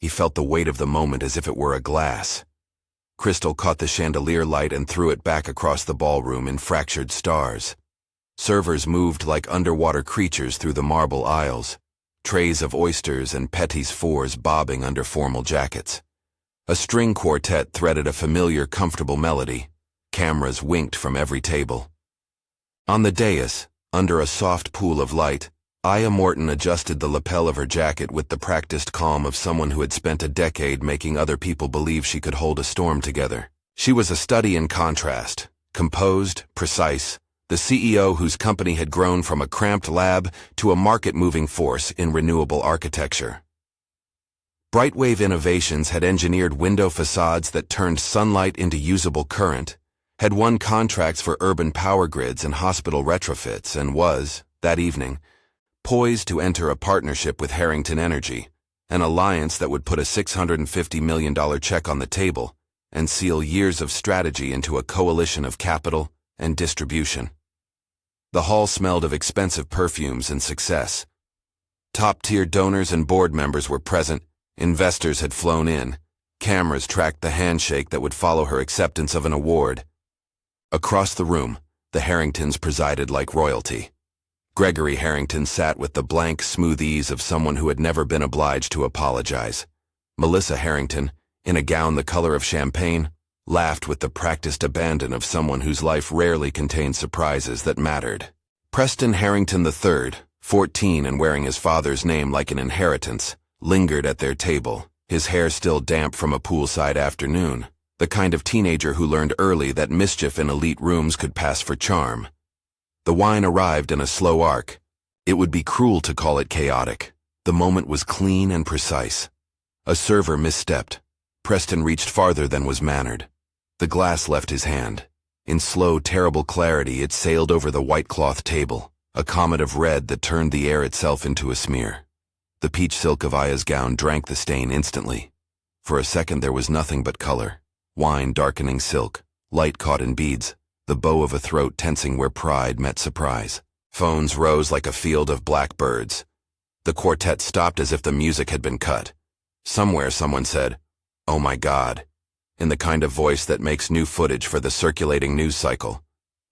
He felt the weight of the moment as if it were a glass. Crystal caught the chandelier light and threw it back across the ballroom in fractured stars. Servers moved like underwater creatures through the marble aisles, trays of oysters and petits fours bobbing under formal jackets. A string quartet threaded a familiar, comfortable melody. Cameras winked from every table. On the dais, under a soft pool of light, Morton adjusted the lapel of her jacket with the practiced calm of someone who had spent a decade making other people believe she could hold a storm together. She was a study in contrast, composed, precise, the CEO whose company had grown from a cramped lab to a market-moving force in renewable architecture. Brightwave Innovations had engineered window facades that turned sunlight into usable current, had won contracts for urban power grids and hospital retrofits, and was, that evening, poised to enter a partnership with Harrington Energy, an alliance that would put a $650 million check on the table and seal years of strategy into a coalition of capital and distribution. The hall smelled of expensive perfumes and success. Top-tier donors and board members were present, investors had flown in, cameras tracked the handshake that would follow her acceptance of an award. Across the room, the Harringtons presided like royalty. Gregory Harrington sat with the blank, smooth ease of someone who had never been obliged to apologize. Melissa Harrington, in a gown the color of champagne, laughed with the practiced abandon of someone whose life rarely contained surprises that mattered. Preston Harrington III, 14 and wearing his father's name like an inheritance, lingered at their table, his hair still damp from a poolside afternoon, the kind of teenager who learned early that mischief in elite rooms could pass for charm. The wine arrived in a slow arc. It would be cruel to call it chaotic. The moment was clean and precise. A server misstepped. Preston reached farther than was mannered. The glass left his hand. In slow, terrible clarity, it sailed over the white cloth table, a comet of red that turned the air itself into a smear. The peach silk of Aya's gown drank the stain instantly. For a second there was nothing but color. Wine darkening silk, light caught in beads, the bow of a throat tensing where pride met surprise. Phones rose like a field of black birds. The quartet stopped as if the music had been cut. Somewhere someone said, "Oh my God," in the kind of voice that makes new footage for the circulating news cycle.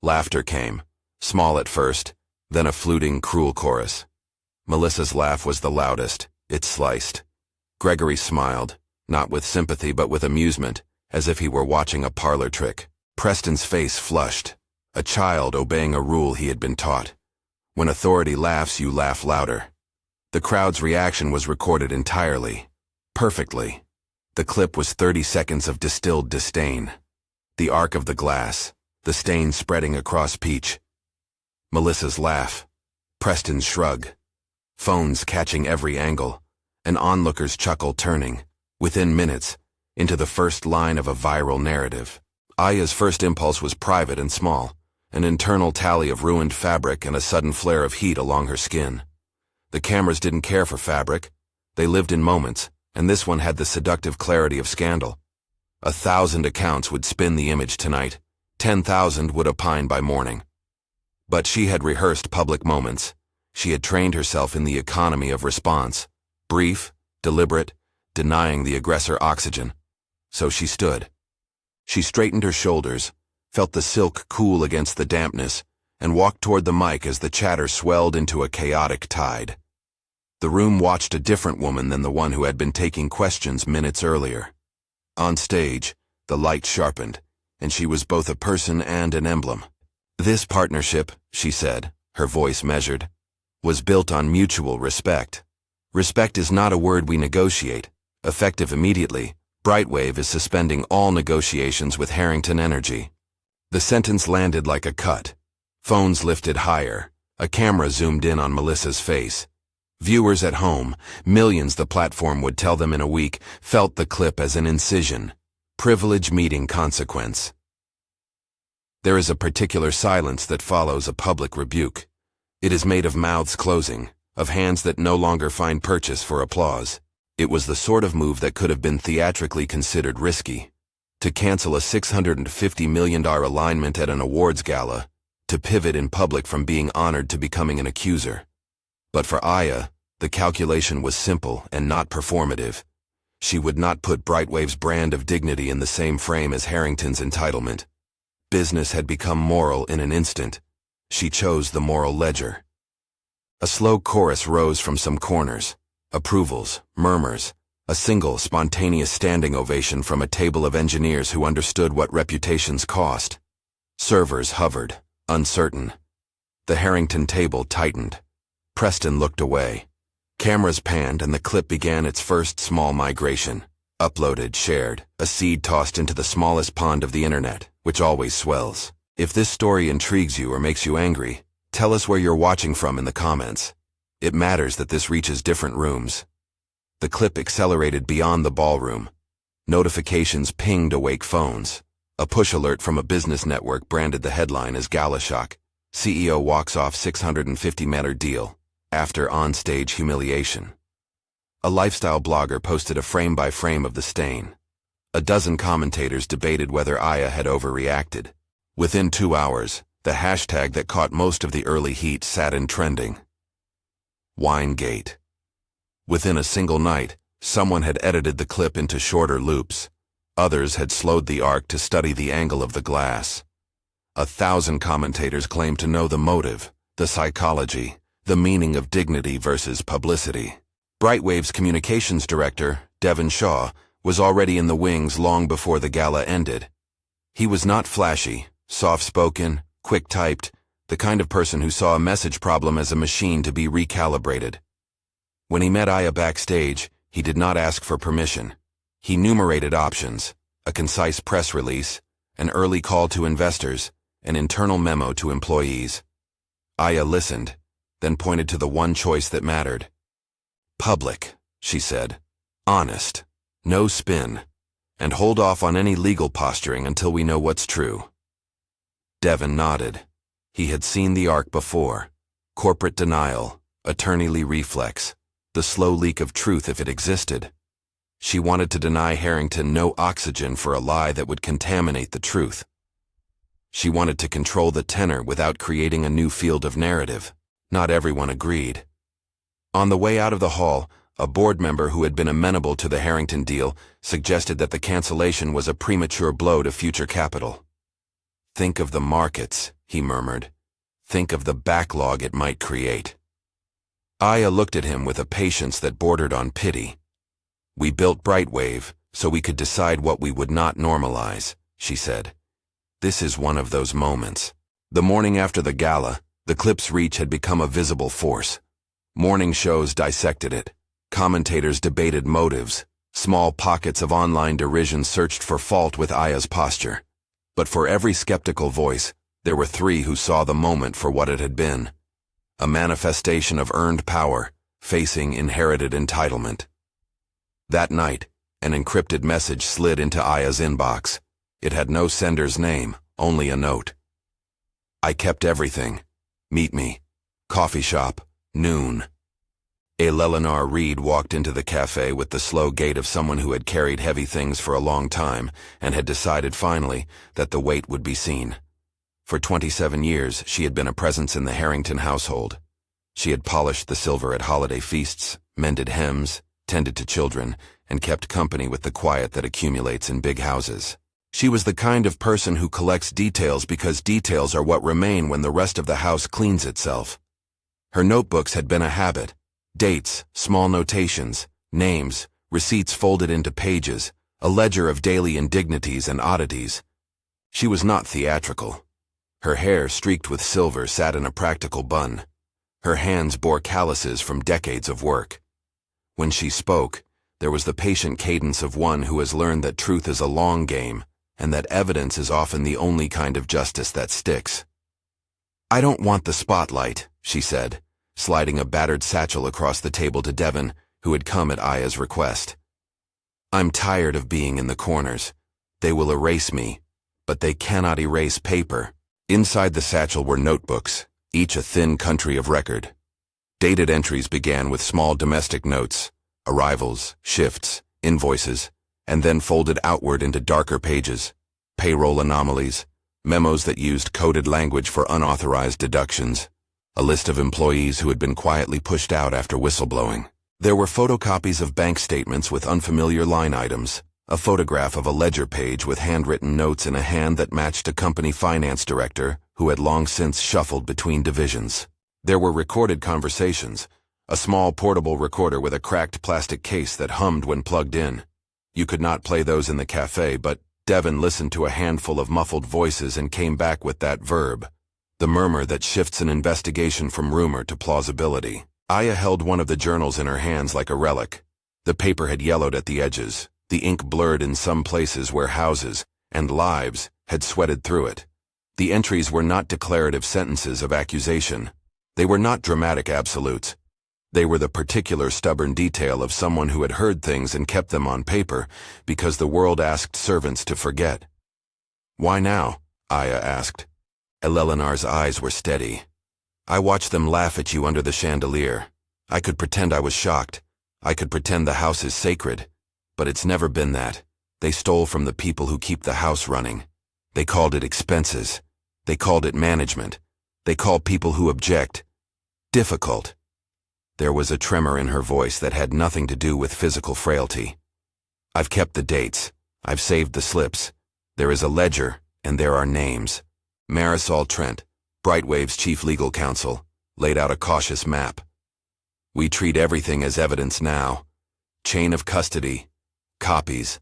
Laughter came, small at first, then a fluting, cruel chorus. Melissa's laugh was the loudest. It sliced. Gregory smiled, not with sympathy but with amusement, as if he were watching a parlor trick. Preston's face flushed, a child obeying a rule he had been taught. When authority laughs, you laugh louder. The crowd's reaction was recorded entirely, perfectly. The clip was 30 seconds of distilled disdain. The arc of the glass, the stain spreading across peach. Melissa's laugh, Preston's shrug. Phones catching every angle, an onlooker's chuckle turning, within minutes, into the first line of a viral narrative. Aya's first impulse was private and small, an internal tally of ruined fabric and a sudden flare of heat along her skin. The cameras didn't care for fabric. They lived in moments, and this one had the seductive clarity of scandal. 1,000 accounts would spin the image tonight. 10,000 would opine by morning. But she had rehearsed public moments. She had trained herself in the economy of response, brief, deliberate, denying the aggressor oxygen. So she stood. She straightened her shoulders, felt the silk cool against the dampness, and walked toward the mic as the chatter swelled into a chaotic tide. The room watched a different woman than the one who had been taking questions minutes earlier. On stage, the light sharpened, and she was both a person and an emblem. "This partnership," she said, her voice measured, "was built on mutual respect. Respect is not a word we negotiate. Effective immediately, Brightwave is suspending all negotiations with Harrington Energy." The sentence landed like a cut. Phones lifted higher. A camera zoomed in on Melissa's face. Viewers at home, millions the platform would tell them in a week, felt the clip as an incision. Privilege meeting consequence. There is a particular silence that follows a public rebuke. It is made of mouths closing, of hands that no longer find purchase for applause. It was the sort of move that could have been theatrically considered risky. To cancel a $650 million alignment at an awards gala, to pivot in public from being honored to becoming an accuser. But for Aya, the calculation was simple and not performative. She would not put Brightwave's brand of dignity in the same frame as Harrington's entitlement. Business had become moral in an instant. She chose the moral ledger. A slow chorus rose from some corners. Approvals, murmurs, a single spontaneous standing ovation from a table of engineers who understood what reputations cost. Servers hovered, uncertain. The Harrington table tightened. Preston looked away. Cameras panned and the clip began its first small migration. Uploaded, shared, a seed tossed into the smallest pond of the internet, which always swells. If this story intrigues you or makes you angry, tell us where you're watching from in the comments. It matters that this reaches different rooms. The clip accelerated beyond the ballroom. Notifications pinged awake phones. A push alert from a business network branded the headline as Gala Shock. CEO walks off $650 deal, after on-stage humiliation. A lifestyle blogger posted a frame-by-frame of the stain. A dozen commentators debated whether Aya had overreacted. Within 2 hours, the hashtag that caught most of the early heat sat in trending. Winegate. Within a single night, someone had edited the clip into shorter loops. Others had slowed the arc to study the angle of the glass. 1,000 commentators claimed to know the motive, the psychology, the meaning of dignity versus publicity. Brightwave's communications director, Devon Shaw, was already in the wings long before the gala ended. He was not flashy, soft-spoken, quick-typed, the kind of person who saw a message problem as a machine to be recalibrated. When he met Aya backstage, he did not ask for permission. He enumerated options, a concise press release, an early call to investors, an internal memo to employees. Aya listened, then pointed to the one choice that mattered. Public, she said. Honest. No spin. And hold off on any legal posturing until we know what's true. Devon nodded. He had seen the arc before. Corporate denial, attorneyly reflex, the slow leak of truth if it existed. She wanted to deny Harrington no oxygen for a lie that would contaminate the truth. She wanted to control the tenor without creating a new field of narrative. Not everyone agreed. On the way out of the hall, a board member who had been amenable to the Harrington deal suggested that the cancellation was a premature blow to future capital. Think of the markets, he murmured. Think of the backlog it might create. Aya looked at him with a patience that bordered on pity. We built Brightwave so we could decide what we would not normalize, she said. This is one of those moments. The morning after the gala, the clip's reach had become a visible force. Morning shows dissected it. Commentators debated motives. Small pockets of online derision searched for fault with Aya's posture. But for every skeptical voice, there were 3 who saw the moment for what it had been. A manifestation of earned power, facing inherited entitlement. That night, an encrypted message slid into Aya's inbox. It had no sender's name, only a note. I kept everything. Meet me. Coffee shop, noon. Eleanor Reed walked into the cafe with the slow gait of someone who had carried heavy things for a long time and had decided finally that the weight would be seen. For 27 years, she had been a presence in the Harrington household. She had polished the silver at holiday feasts, mended hems, tended to children, and kept company with the quiet that accumulates in big houses. She was the kind of person who collects details because details are what remain when the rest of the house cleans itself. Her notebooks had been a habit. Dates, small notations, names, receipts folded into pages, a ledger of daily indignities and oddities. She was not theatrical. Her hair, streaked with silver, sat in a practical bun. Her hands bore calluses from decades of work. When she spoke, there was the patient cadence of one who has learned that truth is a long game, and that evidence is often the only kind of justice that sticks. I don't want the spotlight, she said, sliding a battered satchel across the table to Devon, who had come at Aya's request. I'm tired of being in the corners. They will erase me, but they cannot erase paper. Inside the satchel were notebooks, each a thin country of record. Dated entries began with small domestic notes, arrivals, shifts, invoices, and then folded outward into darker pages, payroll anomalies, memos that used coded language for unauthorized deductions, a list of employees who had been quietly pushed out after whistleblowing. There were photocopies of bank statements with unfamiliar line items, a photograph of a ledger page with handwritten notes in a hand that matched a company finance director who had long since shuffled between divisions. There were recorded conversations, a small portable recorder with a cracked plastic case that hummed when plugged in. You could not play those in the cafe, but Devon listened to a handful of muffled voices and came back with that verb, the murmur that shifts an investigation from rumor to plausibility. Aya held one of the journals in her hands like a relic. The paper had yellowed at the edges, the ink blurred in some places where houses and lives had sweated through it. The entries were not declarative sentences of accusation. They were not dramatic absolutes. They were the particular stubborn detail of someone who had heard things and kept them on paper because the world asked servants to forget. "Why now?" Aya asked. Eleanor's eyes were steady. "I watched them laugh at you under the chandelier. I could pretend I was shocked. I could pretend the house is sacred. But it's never been that. They stole from the people who keep the house running. They called it expenses. They called it management. They call people who object difficult." There was a tremor in her voice that had nothing to do with physical frailty. "I've kept the dates. I've saved the slips. There is a ledger, and there are names." Marisol Trent, Brightwave's chief legal counsel, laid out a cautious map. "We treat everything as evidence now. Chain of custody, copies,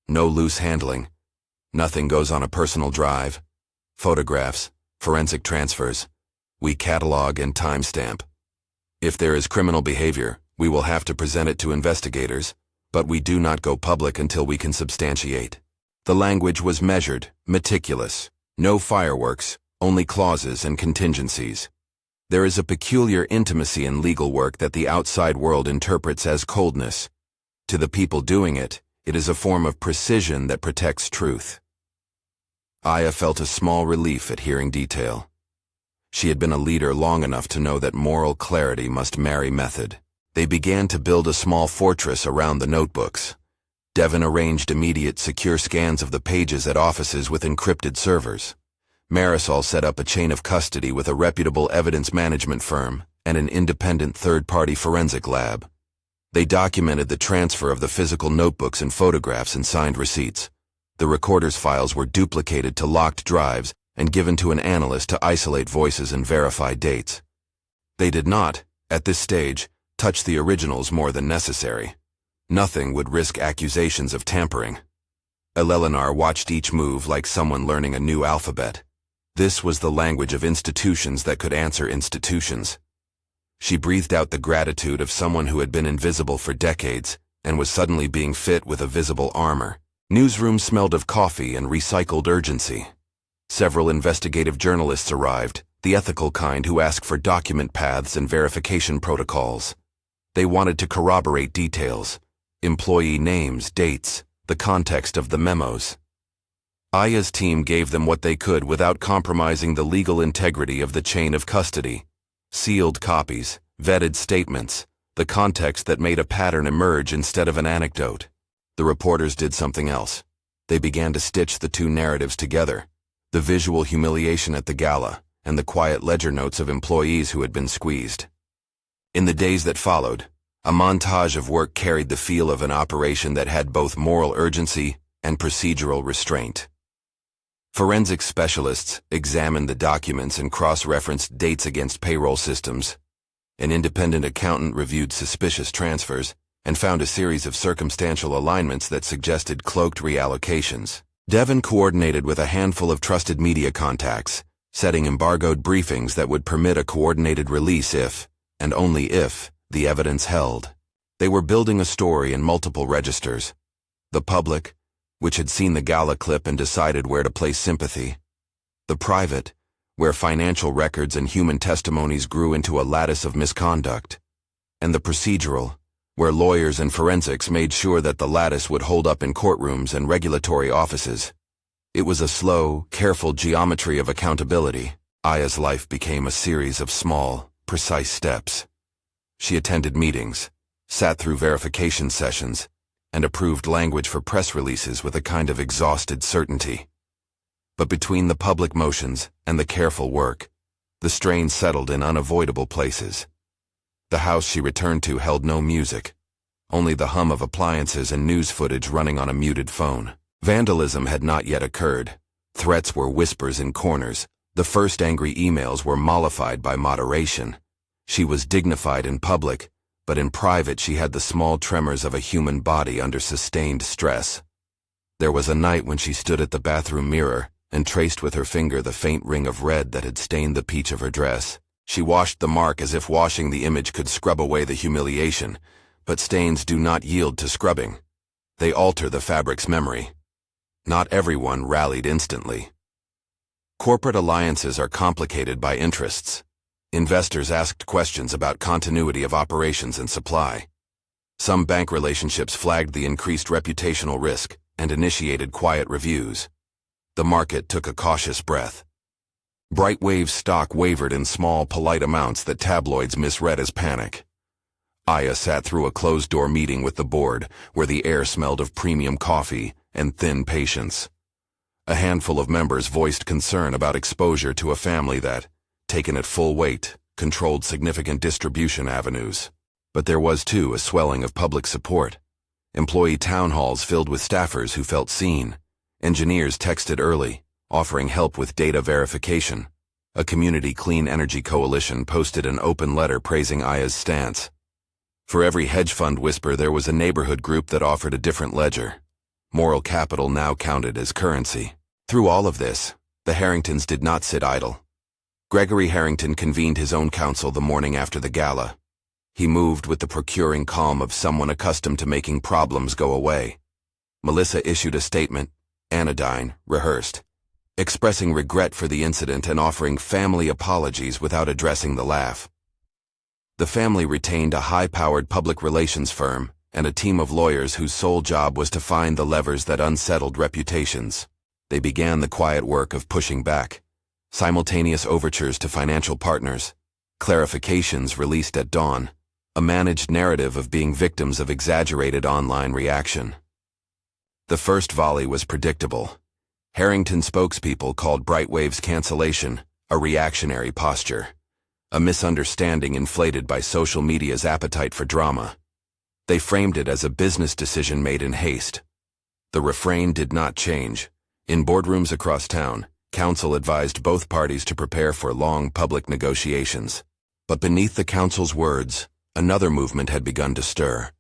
no loose handling. Nothing goes on a personal drive. Photographs, forensic transfers. We catalog and timestamp. If there is criminal behavior, we will have to present it to investigators, but we do not go public until we can substantiate." The language was measured, meticulous. No fireworks, only clauses and contingencies. There is a peculiar intimacy in legal work that the outside world interprets as coldness. To the people doing it, it is a form of precision that protects truth. Aya felt a small relief at hearing detail. She had been a leader long enough to know that moral clarity must marry method. They began to build a small fortress around the notebooks. Devon arranged immediate secure scans of the pages at offices with encrypted servers. Marisol set up a chain of custody with a reputable evidence management firm and an independent third-party forensic lab. They documented the transfer of the physical notebooks and photographs and signed receipts. The recorder's files were duplicated to locked drives and given to an analyst to isolate voices and verify dates. They did not, at this stage, touch the originals more than necessary. Nothing would risk accusations of tampering. Eleanor watched each move like someone learning a new alphabet. This was the language of institutions that could answer institutions. She breathed out the gratitude of someone who had been invisible for decades and was suddenly being fit with a visible armor. Newsrooms smelled of coffee and recycled urgency. Several investigative journalists arrived, the ethical kind who ask for document paths and verification protocols. They wanted to corroborate details, employee names, dates, the context of the memos. Aya's team gave them what they could without compromising the legal integrity of the chain of custody. Sealed copies, vetted statements, the context that made a pattern emerge instead of an anecdote. The reporters did something else. They began to stitch the two narratives together. The visual humiliation at the gala, and the quiet ledger notes of employees who had been squeezed. In the days that followed, a montage of work carried the feel of an operation that had both moral urgency and procedural restraint. Forensic specialists examined the documents and cross-referenced dates against payroll systems. An independent accountant reviewed suspicious transfers and found a series of circumstantial alignments that suggested cloaked reallocations. Devon coordinated with a handful of trusted media contacts, setting embargoed briefings that would permit a coordinated release if, and only if, the evidence held. They were building a story in multiple registers. The public, which had seen the gala clip and decided where to place sympathy. The private, where financial records and human testimonies grew into a lattice of misconduct. And the procedural, where lawyers and forensics made sure that the lattice would hold up in courtrooms and regulatory offices. It was a slow, careful geometry of accountability. Aya's life became a series of small, precise steps. She attended meetings, sat through verification sessions, and approved language for press releases with a kind of exhausted certainty. But between the public motions and the careful work, the strain settled in unavoidable places. The house she returned to held no music, only the hum of appliances and news footage running on a muted phone. Vandalism had not yet occurred. Threats were whispers in corners. The first angry emails were mollified by moderation. She was dignified in public, but in private she had the small tremors of a human body under sustained stress. There was a night when she stood at the bathroom mirror and traced with her finger the faint ring of red that had stained the peach of her dress. She washed the mark as if washing the image could scrub away the humiliation, but stains do not yield to scrubbing. They alter the fabric's memory. Not everyone rallied instantly. Corporate alliances are complicated by interests. Investors asked questions about continuity of operations and supply. Some bank relationships flagged the increased reputational risk and initiated quiet reviews. The market took a cautious breath. Brightwave's stock wavered in small, polite amounts that tabloids misread as panic. Aya sat through a closed-door meeting with the board, where the air smelled of premium coffee and thin patience. A handful of members voiced concern about exposure to a family that, taken at full weight, controlled significant distribution avenues. But there was, too, a swelling of public support. Employee town halls filled with staffers who felt seen. Engineers texted early, offering help with data verification. A community clean energy coalition posted an open letter praising Aya's stance. For every hedge fund whisper, there was a neighborhood group that offered a different ledger. Moral capital now counted as currency. Through all of this, the Harringtons did not sit idle. Gregory Harrington convened his own council the morning after the gala. He moved with the procuring calm of someone accustomed to making problems go away. Melissa issued a statement, anodyne, rehearsed, expressing regret for the incident and offering family apologies without addressing the laugh. The family retained a high-powered public relations firm and a team of lawyers whose sole job was to find the levers that unsettled reputations. They began the quiet work of pushing back. Simultaneous overtures to financial partners, clarifications released at dawn, a managed narrative of being victims of exaggerated online reaction. The first volley was predictable. Harrington spokespeople called Brightwave's cancellation a reactionary posture, a misunderstanding inflated by social media's appetite for drama. They framed it as a business decision made in haste. The refrain did not change. In boardrooms across town, counsel advised both parties to prepare for long public negotiations. But beneath the counsel's words, another movement had begun to stir.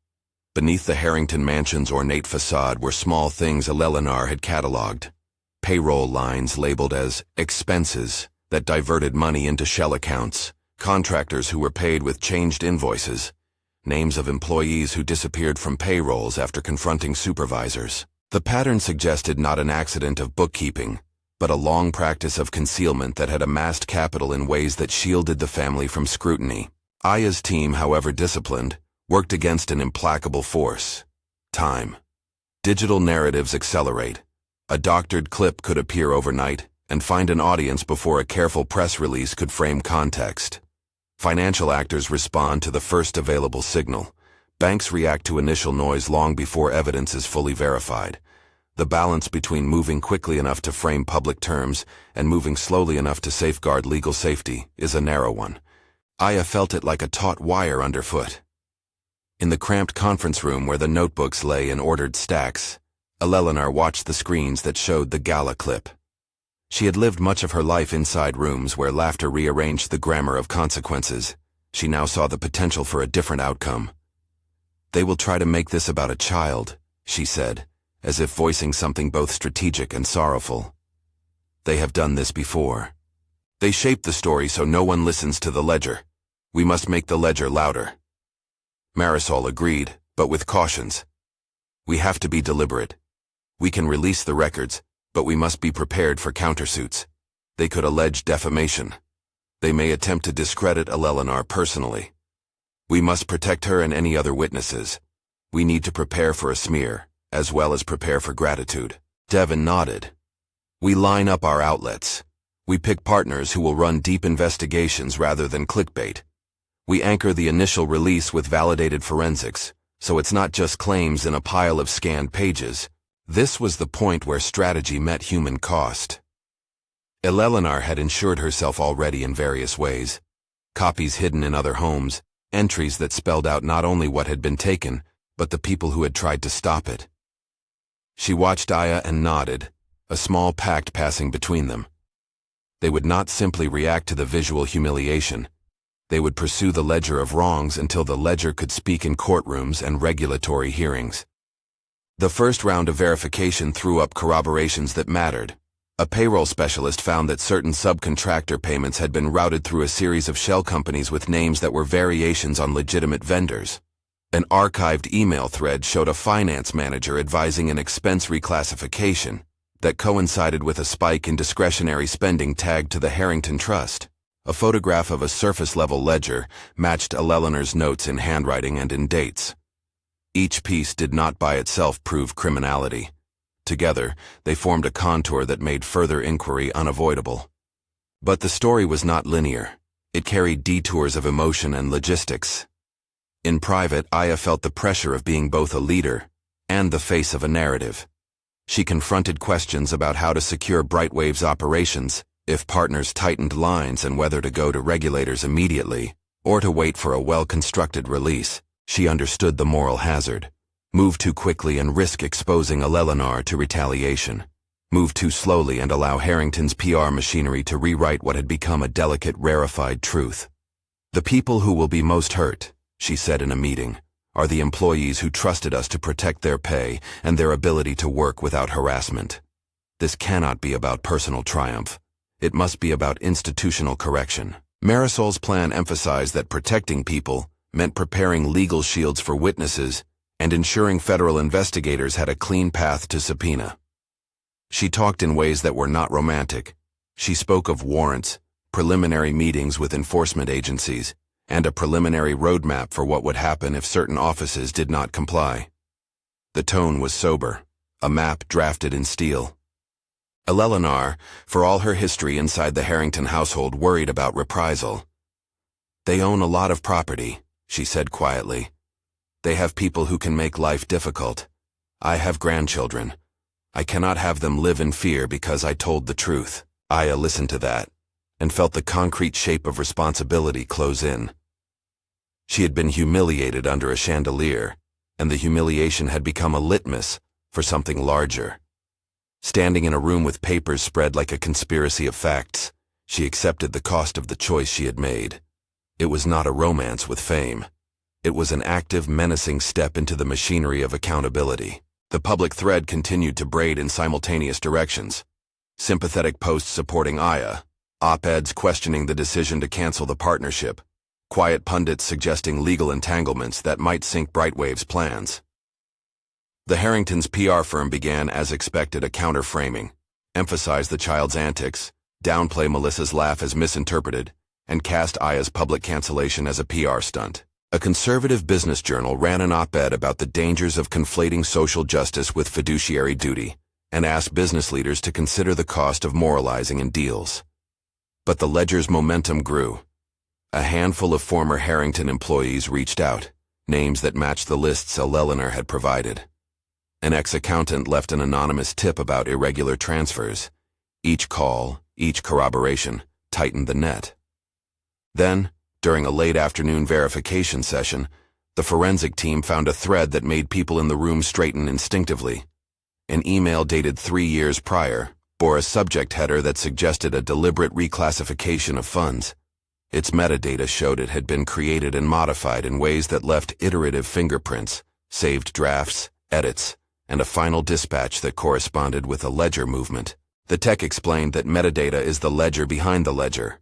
Beneath the Harrington mansion's ornate facade were small things Eleanor had catalogued. Payroll lines labeled as expenses that diverted money into shell accounts, contractors who were paid with changed invoices, names of employees who disappeared from payrolls after confronting supervisors. The pattern suggested not an accident of bookkeeping, but a long practice of concealment that had amassed capital in ways that shielded the family from scrutiny. Aya's team, however disciplined, worked against an implacable force: time. Digital narratives accelerate. A doctored clip could appear overnight and find an audience before a careful press release could frame context. Financial actors respond to the first available signal. Banks react to initial noise long before evidence is fully verified. The balance between moving quickly enough to frame public terms and moving slowly enough to safeguard legal safety is a narrow one. Aya felt it like a taut wire underfoot. In the cramped conference room where the notebooks lay in ordered stacks, Eleanor watched the screens that showed the gala clip. She had lived much of her life inside rooms where laughter rearranged the grammar of consequences. She now saw the potential for a different outcome. "They will try to make this about a child," she said, as if voicing something both strategic and sorrowful. "They have done this before. They shape the story so no one listens to the ledger. We must make the ledger louder." Marisol agreed, but with cautions. "We have to be deliberate. We can release the records, but we must be prepared for countersuits. They could allege defamation. They may attempt to discredit Eleanor personally. We must protect her and any other witnesses. We need to prepare for a smear, as well as prepare for gratitude." Devin nodded. "We line up our outlets. We pick partners who will run deep investigations rather than clickbait. We anchor the initial release with validated forensics, so it's not just claims in a pile of scanned pages." This was the point where strategy met human cost. Eleanor had insured herself already in various ways. Copies hidden in other homes, entries that spelled out not only what had been taken, but the people who had tried to stop it. She watched Aya and nodded, a small pact passing between them. They would not simply react to the visual humiliation. They would pursue the ledger of wrongs until the ledger could speak in courtrooms and regulatory hearings. The first round of verification threw up corroborations that mattered. A payroll specialist found that certain subcontractor payments had been routed through a series of shell companies with names that were variations on legitimate vendors. An archived email thread showed a finance manager advising an expense reclassification that coincided with a spike in discretionary spending tagged to the Harrington Trust. A photograph of a surface-level ledger matched Eleanor's notes in handwriting and in dates. Each piece did not by itself prove criminality. Together, they formed a contour that made further inquiry unavoidable. But the story was not linear. It carried detours of emotion and logistics. In private, Aya felt the pressure of being both a leader and the face of a narrative. She confronted questions about how to secure Brightwave's operations, if partners tightened lines, and whether to go to regulators immediately or to wait for a well-constructed release. She understood the moral hazard. Move too quickly and risk exposing Eleanor to retaliation. Move too slowly and allow Harrington's PR machinery to rewrite what had become a delicate, rarefied truth. The people who will be most hurt, she said in a meeting, are the employees who trusted us to protect their pay and their ability to work without harassment. This cannot be about personal triumph. It must be about institutional correction. Marisol's plan emphasized that protecting people meant preparing legal shields for witnesses and ensuring federal investigators had a clean path to subpoena. She talked in ways that were not romantic. She spoke of warrants, preliminary meetings with enforcement agencies, and a preliminary roadmap for what would happen if certain offices did not comply. The tone was sober, a map drafted in steel. Eleanor, for all her history inside the Harrington household, worried about reprisal. They own a lot of property, she said quietly. They have people who can make life difficult. I have grandchildren. I cannot have them live in fear because I told the truth. Aya listened to that and felt the concrete shape of responsibility close in. She had been humiliated under a chandelier, and the humiliation had become a litmus for something larger. Standing in a room with papers spread like a conspiracy of facts, she accepted the cost of the choice she had made. It was not a romance with fame. It was an active, menacing step into the machinery of accountability. The public thread continued to braid in simultaneous directions. Sympathetic posts supporting Aya, op-eds questioning the decision to cancel the partnership, quiet pundits suggesting legal entanglements that might sink Brightwave's plans. The Harringtons' PR firm began, as expected, a counter-framing, emphasize the child's antics, downplay Melissa's laugh as misinterpreted, and cast Aya's public cancellation as a PR stunt. A conservative business journal ran an op-ed about the dangers of conflating social justice with fiduciary duty, and asked business leaders to consider the cost of moralizing in deals. But the ledger's momentum grew. A handful of former Harrington employees reached out, names that matched the lists Eleanor had provided. An ex-accountant left an anonymous tip about irregular transfers. Each call, each corroboration, tightened the net. Then, during a late afternoon verification session, the forensic team found a thread that made people in the room straighten instinctively. An email dated 3 years prior bore a subject header that suggested a deliberate reclassification of funds. Its metadata showed it had been created and modified in ways that left iterative fingerprints, saved drafts, edits, and a final dispatch that corresponded with a ledger movement. The tech explained that metadata is the ledger behind the ledger.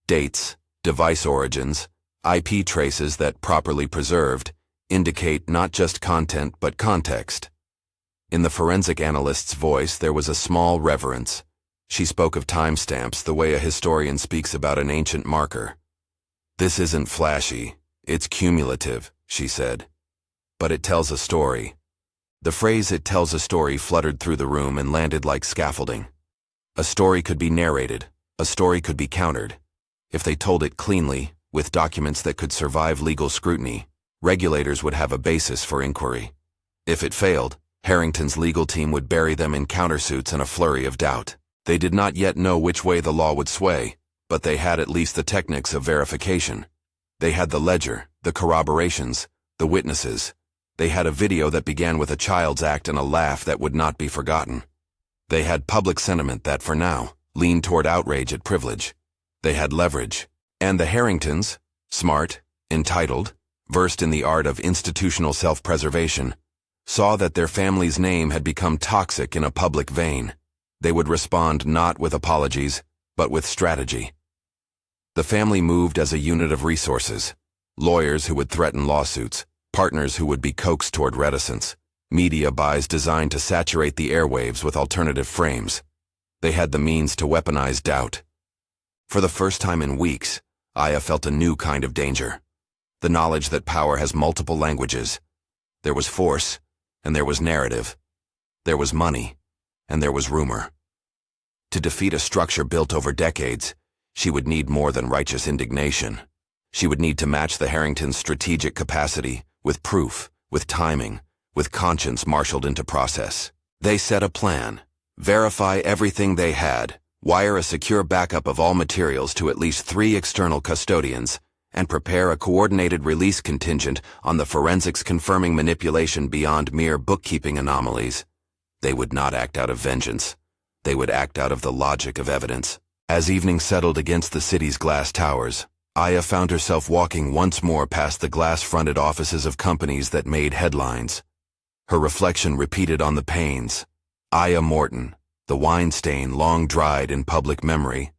Dates, device origins, IP traces that, properly preserved, indicate not just content but context. In the forensic analyst's voice there was a small reverence. She spoke of timestamps the way a historian speaks about an ancient marker. This isn't flashy, it's cumulative, she said. But it tells a story. The phrase "it tells a story" fluttered through the room and landed like scaffolding. A story could be narrated, a story could be countered. If they told it cleanly, with documents that could survive legal scrutiny, regulators would have a basis for inquiry. If it failed, Harrington's legal team would bury them in countersuits and a flurry of doubt. They did not yet know which way the law would sway, but they had at least the techniques of verification. They had the ledger, the corroborations, the witnesses. They had a video that began with a child's act and a laugh that would not be forgotten. They had public sentiment that, for now, leaned toward outrage at privilege. They had leverage. And the Harringtons, smart, entitled, versed in the art of institutional self-preservation, saw that their family's name had become toxic in a public vein. They would respond not with apologies, but with strategy. The family moved as a unit of resources. Lawyers who would threaten lawsuits, partners who would be coaxed toward reticence, media buys designed to saturate the airwaves with alternative frames. They had the means to weaponize doubt. For the first time in weeks, Aya felt a new kind of danger. The knowledge that power has multiple languages. There was force, and there was narrative. There was money, and there was rumor. To defeat a structure built over decades, she would need more than righteous indignation. She would need to match the Harringtons' strategic capacity with proof, with timing, with conscience marshaled into process. They set a plan. Verify everything they had, wire a secure backup of all materials to at least 3 external custodians, and prepare a coordinated release contingent on the forensics confirming manipulation beyond mere bookkeeping anomalies. They would not act out of vengeance. They would act out of the logic of evidence. As evening settled against the city's glass towers, Aya found herself walking once more past the glass-fronted offices of companies that made headlines. Her reflection repeated on the panes. Aya Morton, the wine stain long dried in public memory,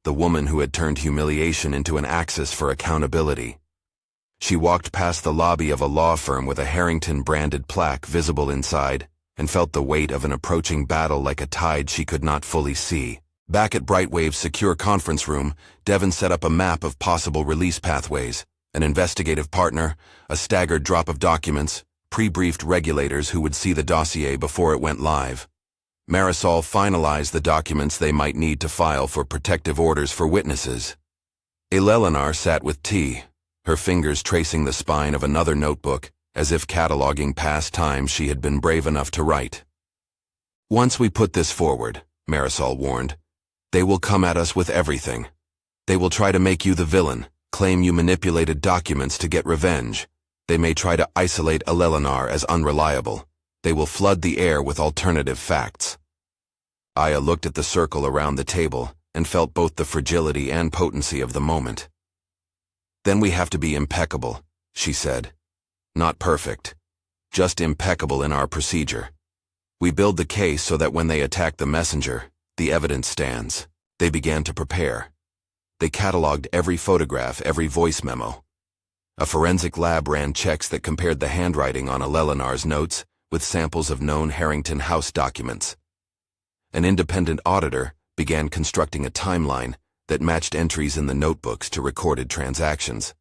the woman who had turned humiliation into an axis for accountability. She walked past the lobby of a law firm with a Harrington-branded plaque visible inside and felt the weight of an approaching battle like a tide she could not fully see. Back at Brightwave's secure conference room, Devon set up a map of possible release pathways, an investigative partner, a staggered drop of documents, pre-briefed regulators who would see the dossier before it went live. Marisol finalized the documents they might need to file for protective orders for witnesses. Eleanor sat with tea, her fingers tracing the spine of another notebook, as if cataloging past times she had been brave enough to write. "Once we put this forward," Marisol warned, "they will come at us with everything. They will try to make you the villain, claim you manipulated documents to get revenge. They may try to isolate Eleanor as unreliable. They will flood the air with alternative facts." Aya looked at the circle around the table and felt both the fragility and potency of the moment. "Then we have to be impeccable," she said. "Not perfect, just impeccable in our procedure. We build the case so that when they attack the messenger, the evidence stands." They began to prepare. They cataloged every photograph, every voice memo. A forensic lab ran checks that compared the handwriting on Eleanor's notes with samples of known Harrington House documents. An independent auditor began constructing a timeline that matched entries in the notebooks to recorded transactions.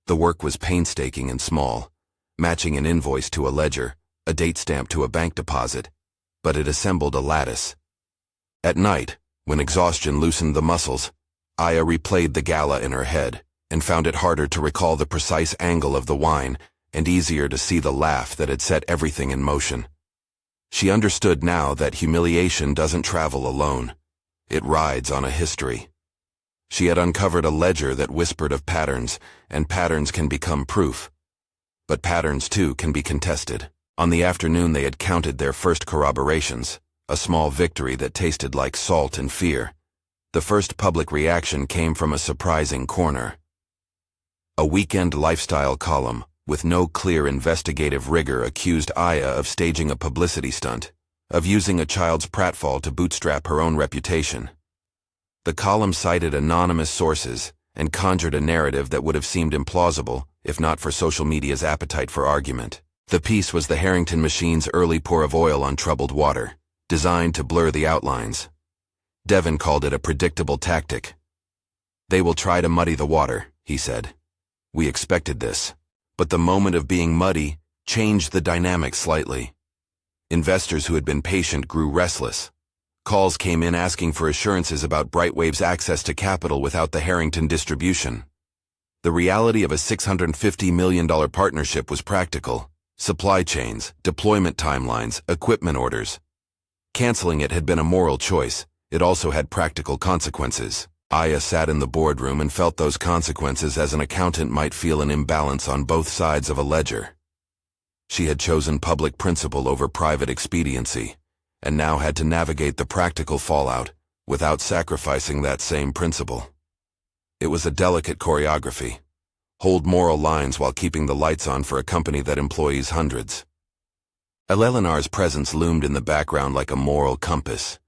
The work was painstaking and small, matching an invoice to a ledger, a date stamp to a bank deposit, but it assembled a lattice. At night, when exhaustion loosened the muscles, Aya replayed the gala in her head and found it harder to recall the precise angle of the wine and easier to see the laugh that had set everything in motion. She understood now that humiliation doesn't travel alone. It rides on a history. She had uncovered a ledger that whispered of patterns, and patterns can become proof. But patterns, too, can be contested. On the afternoon they had counted their first corroborations, a small victory that tasted like salt and fear. The first public reaction came from a surprising corner. A weekend lifestyle column, with no clear investigative rigor, accused Aya of staging a publicity stunt, of using a child's pratfall to bootstrap her own reputation. The column cited anonymous sources and conjured a narrative that would have seemed implausible if not for social media's appetite for argument. The piece was the Harrington machine's early pour of oil on troubled water, designed to blur the outlines. Devon called it a predictable tactic. "They will try to muddy the water," he said. "We expected this." But the moment of being muddy changed the dynamic slightly. Investors who had been patient grew restless. Calls came in asking for assurances about Brightwave's access to capital without the Harrington distribution. The reality of a $650 million partnership was practical. Supply chains, deployment timelines, equipment orders. Canceling it had been a moral choice. It also had practical consequences. Aya sat in the boardroom and felt those consequences as an accountant might feel an imbalance on both sides of a ledger. She had chosen public principle over private expediency, and now had to navigate the practical fallout without sacrificing that same principle. It was a delicate choreography. Hold moral lines while keeping the lights on for a company that employs hundreds. Eleanor's presence loomed in the background like a moral compass.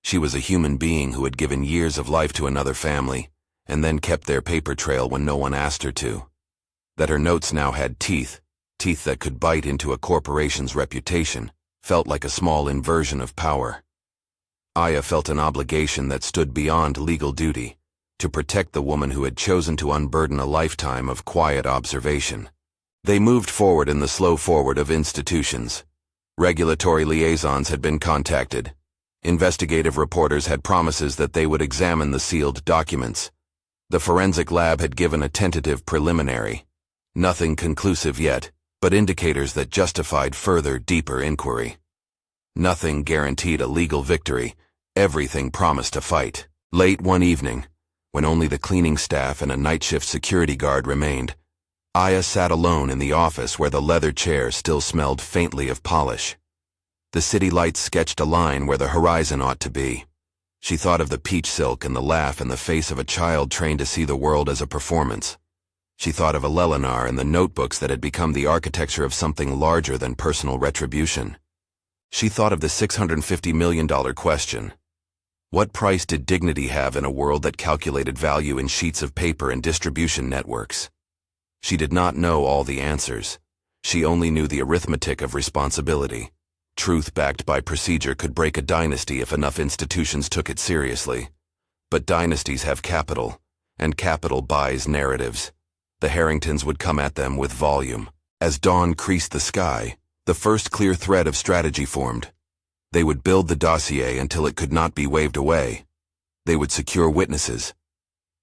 She was a human being who had given years of life to another family, and then kept their paper trail when no one asked her to. That her notes now had teeth that could bite into a corporation's reputation, felt like a small inversion of power. Aya felt an obligation that stood beyond legal duty, to protect the woman who had chosen to unburden a lifetime of quiet observation. They moved forward in the slow forward of institutions. Regulatory liaisons had been contacted. Investigative reporters had promises that they would examine the sealed documents. The forensic lab had given a tentative preliminary. Nothing conclusive yet, but indicators that justified further, deeper inquiry. Nothing guaranteed a legal victory. Everything promised a fight. Late one evening, when only the cleaning staff and a night shift security guard remained, Aya sat alone in the office where the leather chair still smelled faintly of polish. The city lights sketched a line where the horizon ought to be. She thought of the peach silk and the laugh in the face of a child trained to see the world as a performance. She thought of Eleanor and the notebooks that had become the architecture of something larger than personal retribution. She thought of the $650 million question. What price did dignity have in a world that calculated value in sheets of paper and distribution networks? She did not know all the answers. She only knew the arithmetic of responsibility. Truth backed by procedure could break a dynasty if enough institutions took it seriously. But dynasties have capital, and capital buys narratives. The Harringtons would come at them with volume. As dawn creased the sky, the first clear thread of strategy formed. They would build the dossier until it could not be waved away. They would secure witnesses.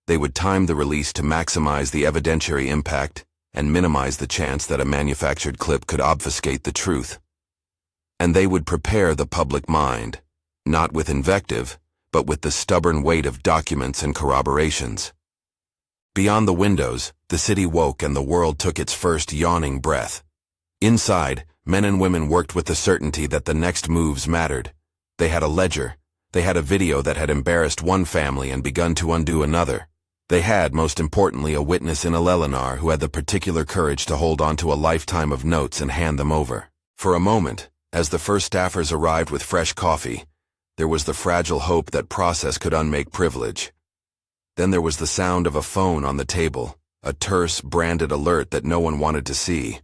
They would time the release to maximize the evidentiary impact and minimize the chance that a manufactured clip could obfuscate the truth. And they would prepare the public mind, not with invective, but with the stubborn weight of documents and corroborations. Beyond the windows, the city woke and the world took its first yawning breath. Inside, men and women worked with the certainty that the next moves mattered. They had a ledger. They had a video that had embarrassed one family and begun to undo another. They had, most importantly, a witness in Eleanor who had the particular courage to hold on to a lifetime of notes and hand them over. For a moment, as the first staffers arrived with fresh coffee, there was the fragile hope that process could unmake privilege. Then there was the sound of a phone on the table, a terse, branded alert that no one wanted to see.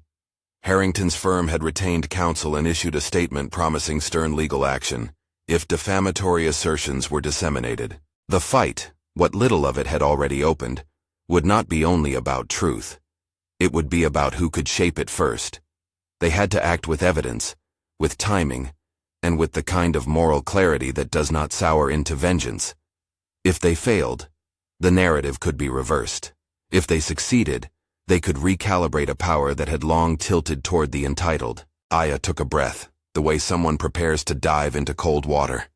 Harrington's firm had retained counsel and issued a statement promising stern legal action if defamatory assertions were disseminated. The fight, what little of it had already opened, would not be only about truth. It would be about who could shape it first. They had to act with evidence, with timing, and with the kind of moral clarity that does not sour into vengeance. If they failed, the narrative could be reversed. If they succeeded, they could recalibrate a power that had long tilted toward the entitled. Aya took a breath, the way someone prepares to dive into cold water.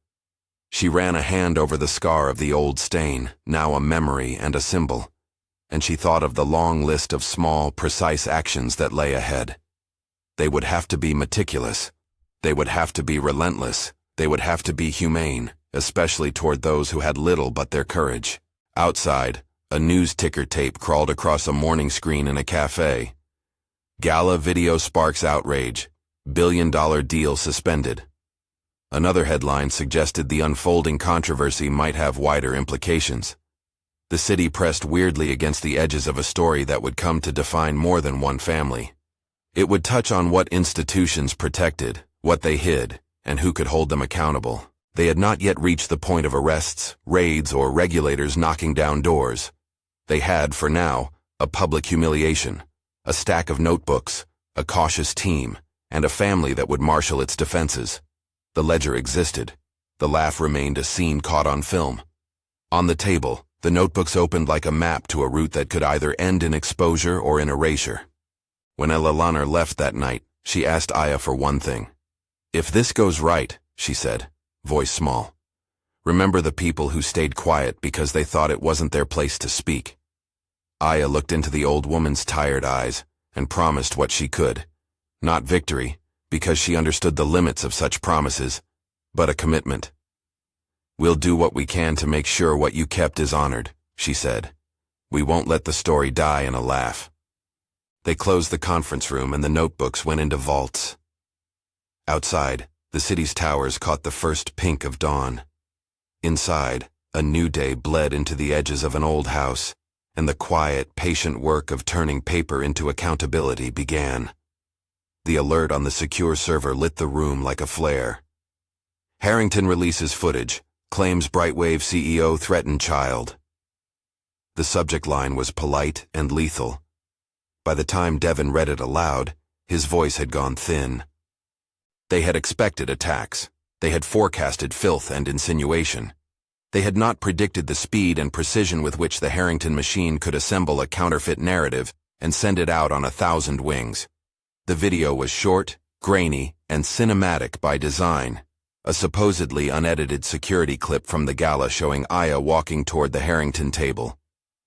She ran a hand over the scar of the old stain, now a memory and a symbol, and she thought of the long list of small, precise actions that lay ahead. They would have to be meticulous. They would have to be relentless. They would have to be humane, especially toward those who had little but their courage. Outside, a news ticker tape crawled across a morning screen in a cafe. Gala video sparks outrage. Billion-dollar deal suspended. Another headline suggested the unfolding controversy might have wider implications. The city pressed weirdly against the edges of a story that would come to define more than one family. It would touch on what institutions protected, what they hid, and who could hold them accountable. They had not yet reached the point of arrests, raids, or regulators knocking down doors. They had, for now, a public humiliation, a stack of notebooks, a cautious team, and a family that would marshal its defenses. The ledger existed. The laugh remained a scene caught on film. On the table, the notebooks opened like a map to a route that could either end in exposure or in erasure. When Eleanor left that night, she asked Aya for one thing. "If this goes right," she said, voice small, Remember the people who stayed quiet because they thought it wasn't their place to speak. Aya looked into the old woman's tired eyes and promised what she could. Not victory, because she understood the limits of such promises, but a commitment. "We'll do what we can to make sure what you kept is honored," she said. "We won't let the story die in a laugh." They closed the conference room and the notebooks went into vaults. Outside, the city's towers caught the first pink of dawn. Inside, a new day bled into the edges of an old house, and the quiet, patient work of turning paper into accountability began. The alert on the secure server lit the room like a flare. Harrington releases footage, claims Brightwave CEO threatened child. The subject line was polite and lethal. By the time Devon read it aloud, his voice had gone thin. They had expected attacks. They had forecasted filth and insinuation. They had not predicted the speed and precision with which the Harrington machine could assemble a counterfeit narrative and send it out on 1,000 wings. The video was short, grainy, and cinematic by design. A supposedly unedited security clip from the gala showing Aya walking toward the Harrington table,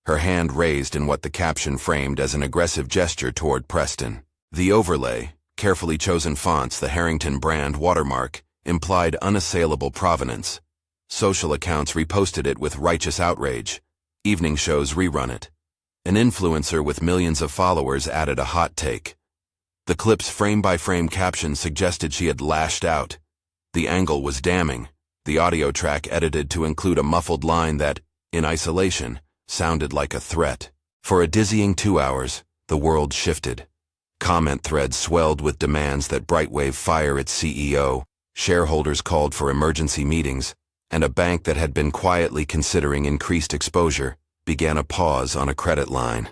her hand raised in what the caption framed as an aggressive gesture toward Preston. The overlay, carefully chosen fonts, the Harrington brand watermark, implied unassailable provenance. Social accounts reposted it with righteous outrage. Evening shows rerun it. An influencer with millions of followers added a hot take. The clip's frame-by-frame caption suggested she had lashed out. The angle was damning, the audio track edited to include a muffled line that, in isolation, sounded like a threat. For a dizzying 2 hours, the world shifted. Comment threads swelled with demands that Brightwave fire its CEO, shareholders called for emergency meetings, and a bank that had been quietly considering increased exposure began a pause on a credit line.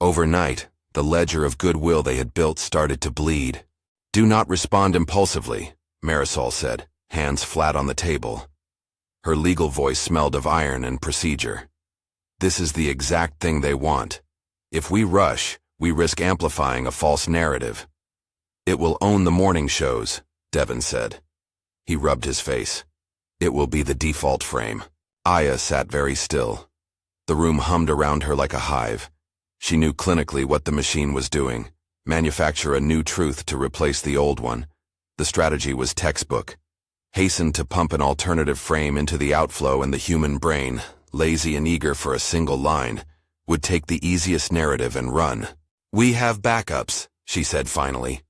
Overnight, the ledger of goodwill they had built started to bleed. "Do not respond impulsively," Marisol said, hands flat on the table. Her legal voice smelled of iron and procedure. "This is the exact thing they want. If we rush, we risk amplifying a false narrative." "It will own the morning shows," Devon said. He rubbed his face. "It will be the default frame." Aya sat very still. The room hummed around her like a hive. She knew clinically what the machine was doing: manufacture a new truth to replace the old one. The strategy was textbook. Hasten to pump an alternative frame into the outflow, and the human brain, lazy and eager for a single line, would take the easiest narrative and run. "We have backups," she said finally.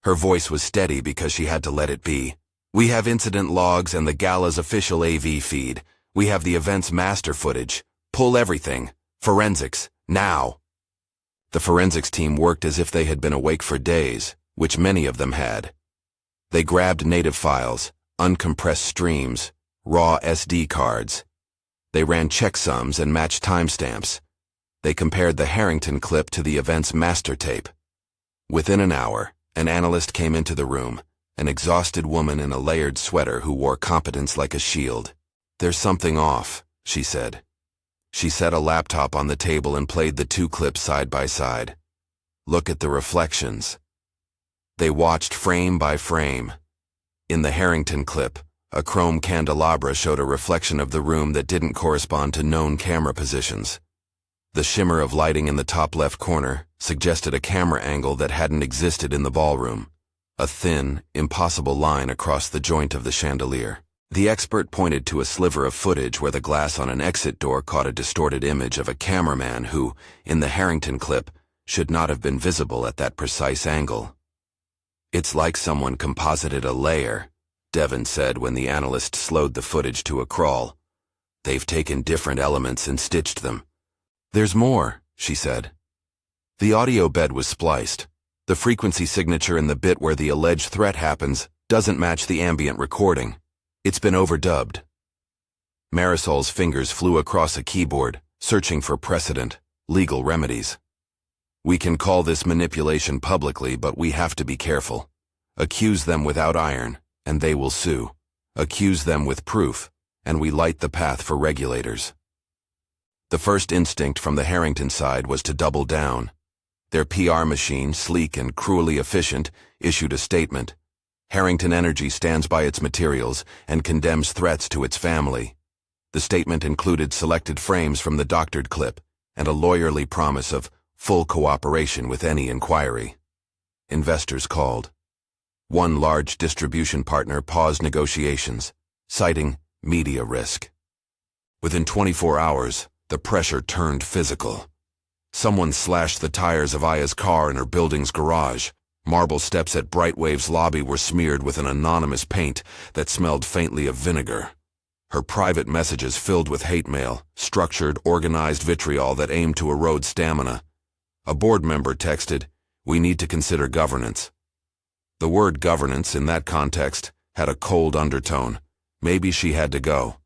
Her voice was steady because she had to let it be. "We have incident logs and the gala's official AV feed. We have the event's master footage. Pull everything. Forensics. Now." The forensics team worked as if they had been awake for days, which many of them had. They grabbed native files, uncompressed streams, raw SD cards. They ran checksums and matched timestamps. They compared the Harrington clip to the event's master tape. Within an hour, an analyst came into the room, an exhausted woman in a layered sweater who wore competence like a shield. "There's something off," she said. She set a laptop on the table and played the two clips side by side. "Look at the reflections." They watched frame by frame. In the Harrington clip, a chrome candelabra showed a reflection of the room that didn't correspond to known camera positions. The shimmer of lighting in the top left corner suggested a camera angle that hadn't existed in the ballroom, a thin, impossible line across the joint of the chandelier. The expert pointed to a sliver of footage where the glass on an exit door caught a distorted image of a cameraman who, in the Harrington clip, should not have been visible at that precise angle. "It's like someone composited a layer," Devon said when the analyst slowed the footage to a crawl. "They've taken different elements and stitched them." "There's more," she said. The audio bed was spliced. The frequency signature in the bit where the alleged threat happens doesn't match the ambient recording. It's been overdubbed. Marisol's fingers flew across a keyboard, searching for precedent, legal remedies. "We can call this manipulation publicly, but we have to be careful. Accuse them without iron, and they will sue. Accuse them with proof, and we light the path for regulators." The first instinct from the Harrington side was to double down. Their PR machine, sleek and cruelly efficient, issued a statement. Harrington Energy stands by its materials and condemns threats to its family. The statement included selected frames from the doctored clip and a lawyerly promise of full cooperation with any inquiry. Investors called. One large distribution partner paused negotiations, citing media risk. Within 24 hours, the pressure turned physical. Someone slashed the tires of Aya's car in her building's garage. Marble steps at Brightwave's lobby were smeared with an anonymous paint that smelled faintly of vinegar. Her private messages filled with hate mail, structured, organized vitriol that aimed to erode stamina. A board member texted, "We need to consider governance." The word governance in that context had a cold undertone. Maybe she had to go.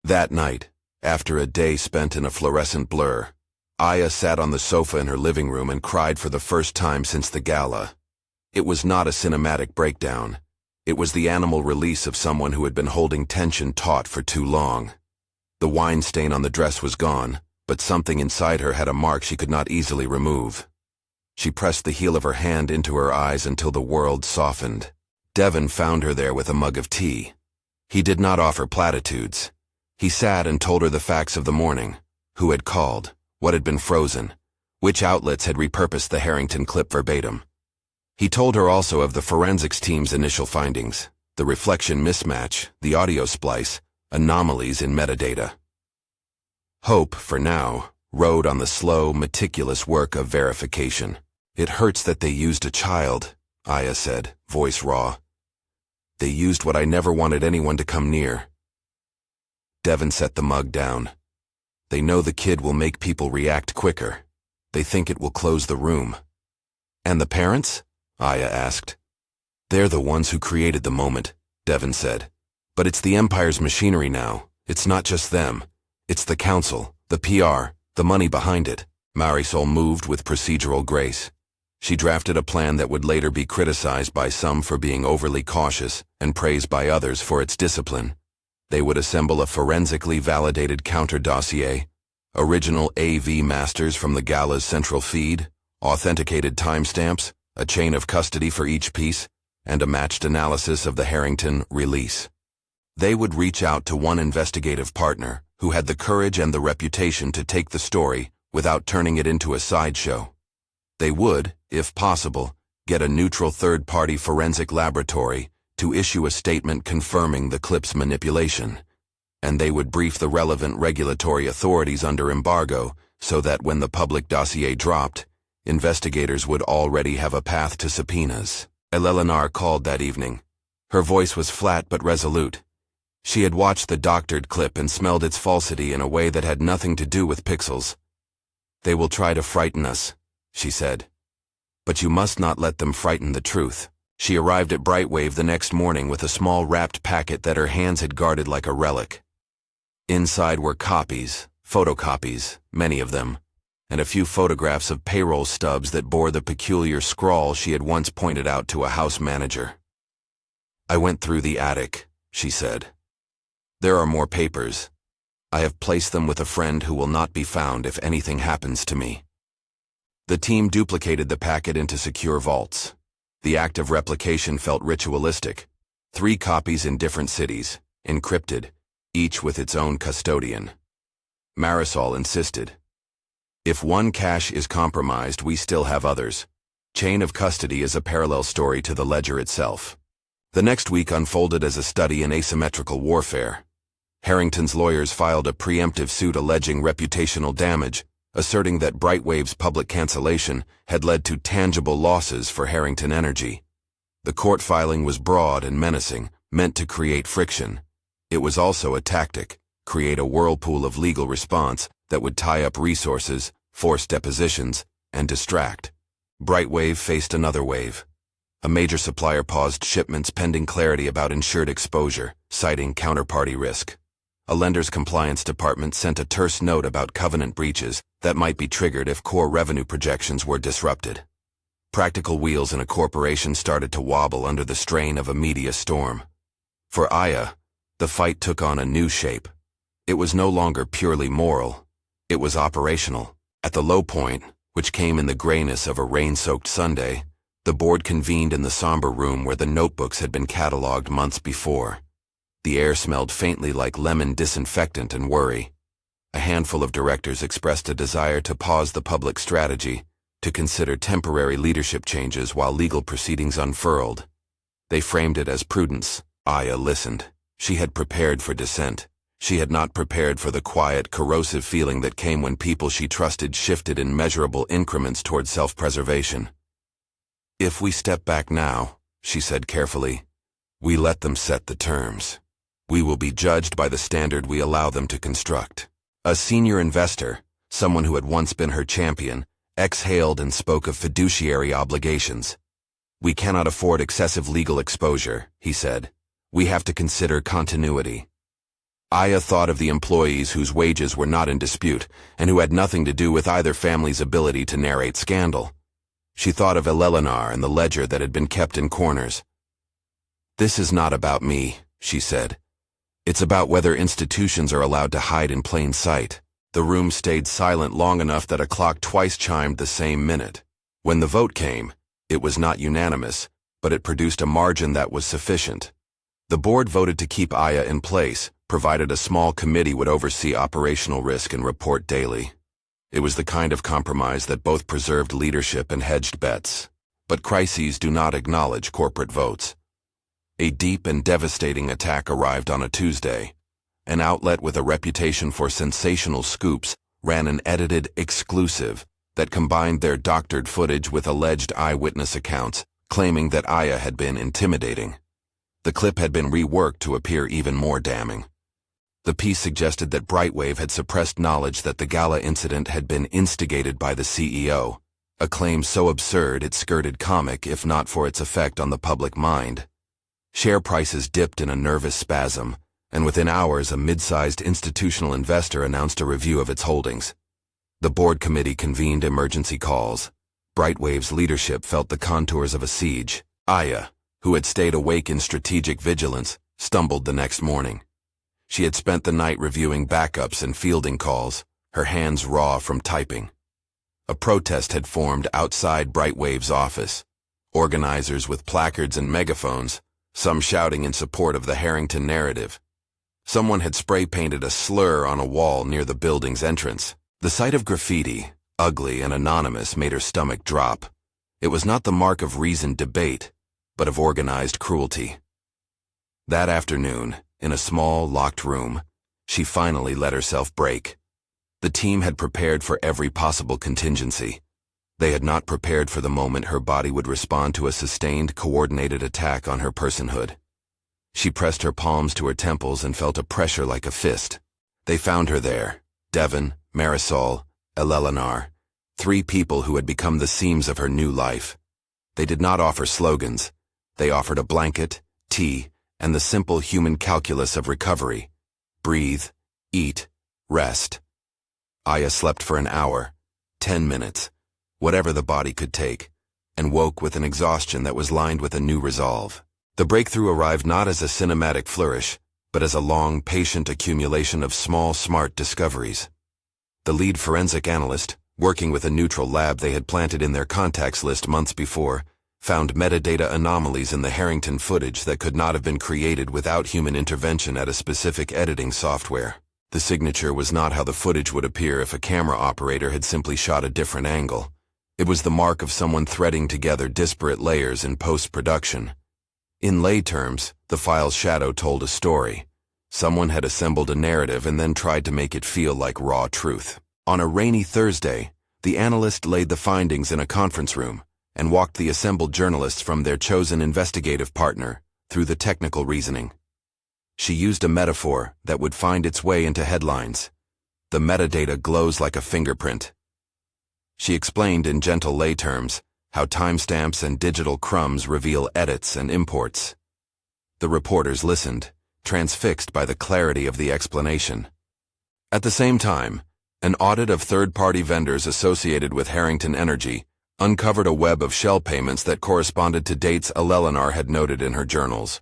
That night, after a day spent in a fluorescent blur, Aya sat on the sofa in her living room and cried for the first time since the gala. It was not a cinematic breakdown. It was the animal release of someone who had been holding tension taut for too long. The wine stain on the dress was gone, but something inside her had a mark she could not easily remove. She pressed the heel of her hand into her eyes until the world softened. Devon found her there with a mug of tea. He did not offer platitudes. He sat and told her the facts of the morning: who had called, what had been frozen, which outlets had repurposed the Harrington clip verbatim. He told her also of the forensics team's initial findings, the reflection mismatch, the audio splice, anomalies in metadata. Hope, for now, rode on the slow, meticulous work of verification. "It hurts that they used a child," Aya said, voice raw. "They used what I never wanted anyone to come near." Devon set the mug down. "They know the kid will make people react quicker. They think it will close the room." "And the parents?" Aya asked. "They're the ones who created the moment," Devon said. "But it's the Empire's machinery now. It's not just them. It's the council, the PR, the money behind it." Marisol moved with procedural grace. She drafted a plan that would later be criticized by some for being overly cautious and praised by others for its discipline. They would assemble a forensically validated counter-dossier, original AV masters from the gala's central feed, authenticated timestamps, a chain of custody for each piece, and a matched analysis of the Harrington release. They would reach out to one investigative partner who had the courage and the reputation to take the story without turning it into a sideshow. They would, if possible, get a neutral third-party forensic laboratory to issue a statement confirming the clip's manipulation, and they would brief the relevant regulatory authorities under embargo so that when the public dossier dropped, investigators would already have a path to subpoenas. Eleanor called that evening. Her voice was flat but resolute. She had watched the doctored clip and smelled its falsity in a way that had nothing to do with pixels. "They will try to frighten us," she said. "But you must not let them frighten the truth." She arrived at Brightwave the next morning with a small wrapped packet that her hands had guarded like a relic. Inside were copies, photocopies, many of them, and a few photographs of payroll stubs that bore the peculiar scrawl she had once pointed out to a house manager. "I went through the attic," she said. "There are more papers. I have placed them with a friend who will not be found if anything happens to me." The team duplicated the packet into secure vaults. The act of replication felt ritualistic. 3 copies in different cities, encrypted, each with its own custodian. Marisol insisted. "If one cache is compromised, we still have others. Chain of custody is a parallel story to the ledger itself." The next week unfolded as a study in asymmetrical warfare. Harrington's lawyers filed a preemptive suit alleging reputational damage, asserting that Brightwave's public cancellation had led to tangible losses for Harrington Energy. The court filing was broad and menacing, meant to create friction. It was also a tactic, create a whirlpool of legal response that would tie up resources, force depositions, and distract. Brightwave faced another wave. A major supplier paused shipments pending clarity about insured exposure, citing counterparty risk. A lender's compliance department sent a terse note about covenant breaches that might be triggered if core revenue projections were disrupted. Practical wheels in a corporation started to wobble under the strain of a media storm. For Aya, the fight took on a new shape. It was no longer purely moral. It was operational. At the low point, which came in the grayness of a rain-soaked Sunday, The board convened in the somber room where the notebooks had been cataloged months before. The air smelled faintly like lemon disinfectant and worry. A handful of directors expressed a desire to pause the public strategy, to consider temporary leadership changes while legal proceedings unfurled. They framed it as prudence. Aya listened. She had prepared for dissent. She had not prepared for the quiet, corrosive feeling that came when people she trusted shifted in measurable increments toward self-preservation. "If we step back now," she said carefully, "we let them set the terms. We will be judged by the standard we allow them to construct." A senior investor, someone who had once been her champion, exhaled and spoke of fiduciary obligations. "We cannot afford excessive legal exposure," he said. "We have to consider continuity." Aya thought of the employees whose wages were not in dispute and who had nothing to do with either family's ability to narrate scandal. She thought of Eleanor and the ledger that had been kept in corners. "This is not about me," she said. "It's about whether institutions are allowed to hide in plain sight." The room stayed silent long enough that a clock twice chimed the same minute. When the vote came, it was not unanimous, but it produced a margin that was sufficient. The board voted to keep Aya in place, provided a small committee would oversee operational risk and report daily. It was the kind of compromise that both preserved leadership and hedged bets. But crises do not acknowledge corporate votes. A deep and devastating attack arrived on a Tuesday. An outlet with a reputation for sensational scoops ran an edited exclusive that combined their doctored footage with alleged eyewitness accounts, claiming that Aya had been intimidating. The clip had been reworked to appear even more damning. The piece suggested that Brightwave had suppressed knowledge that the gala incident had been instigated by the CEO, a claim so absurd it skirted comic if not for its effect on the public mind. Share prices dipped in a nervous spasm, and within hours a mid-sized institutional investor announced a review of its holdings. The board committee convened emergency calls. Brightwave's leadership felt the contours of a siege. Aya, who had stayed awake in strategic vigilance, stumbled the next morning. She had spent the night reviewing backups and fielding calls, her hands raw from typing. A protest had formed outside Brightwave's office. Organizers with placards and megaphones, some shouting in support of the Harrington narrative. Someone had spray-painted a slur on a wall near the building's entrance. The sight of graffiti, ugly and anonymous, made her stomach drop. It was not the mark of reasoned debate, but of organized cruelty. That afternoon, in a small, locked room, she finally let herself break. The team had prepared for every possible contingency. They had not prepared for the moment her body would respond to a sustained, coordinated attack on her personhood. She pressed her palms to her temples and felt a pressure like a fist. They found her there, Devon, Marisol, Eleanor, three people who had become the seams of her new life. They did not offer slogans. They offered a blanket, tea, and the simple human calculus of recovery. Breathe, eat, rest. Aya slept for an hour, 10 minutes, whatever the body could take, and woke with an exhaustion that was lined with a new resolve. The breakthrough arrived not as a cinematic flourish, but as a long, patient accumulation of small, smart discoveries. The lead forensic analyst, working with a neutral lab they had planted in their contacts list months before, found metadata anomalies in the Harrington footage that could not have been created without human intervention at a specific editing software. The signature was not how the footage would appear if a camera operator had simply shot a different angle. It was the mark of someone threading together disparate layers in post-production. In lay terms, the file's shadow told a story. Someone had assembled a narrative and then tried to make it feel like raw truth. On a rainy Thursday, the analyst laid the findings in a conference room and walked the assembled journalists from their chosen investigative partner through the technical reasoning. She used a metaphor that would find its way into headlines. The metadata glows like a fingerprint. She explained in gentle lay terms how timestamps and digital crumbs reveal edits and imports. The reporters listened, transfixed by the clarity of the explanation. At the same time, an audit of third-party vendors associated with Harrington Energy uncovered a web of shell payments that corresponded to dates Eleanor had noted in her journals.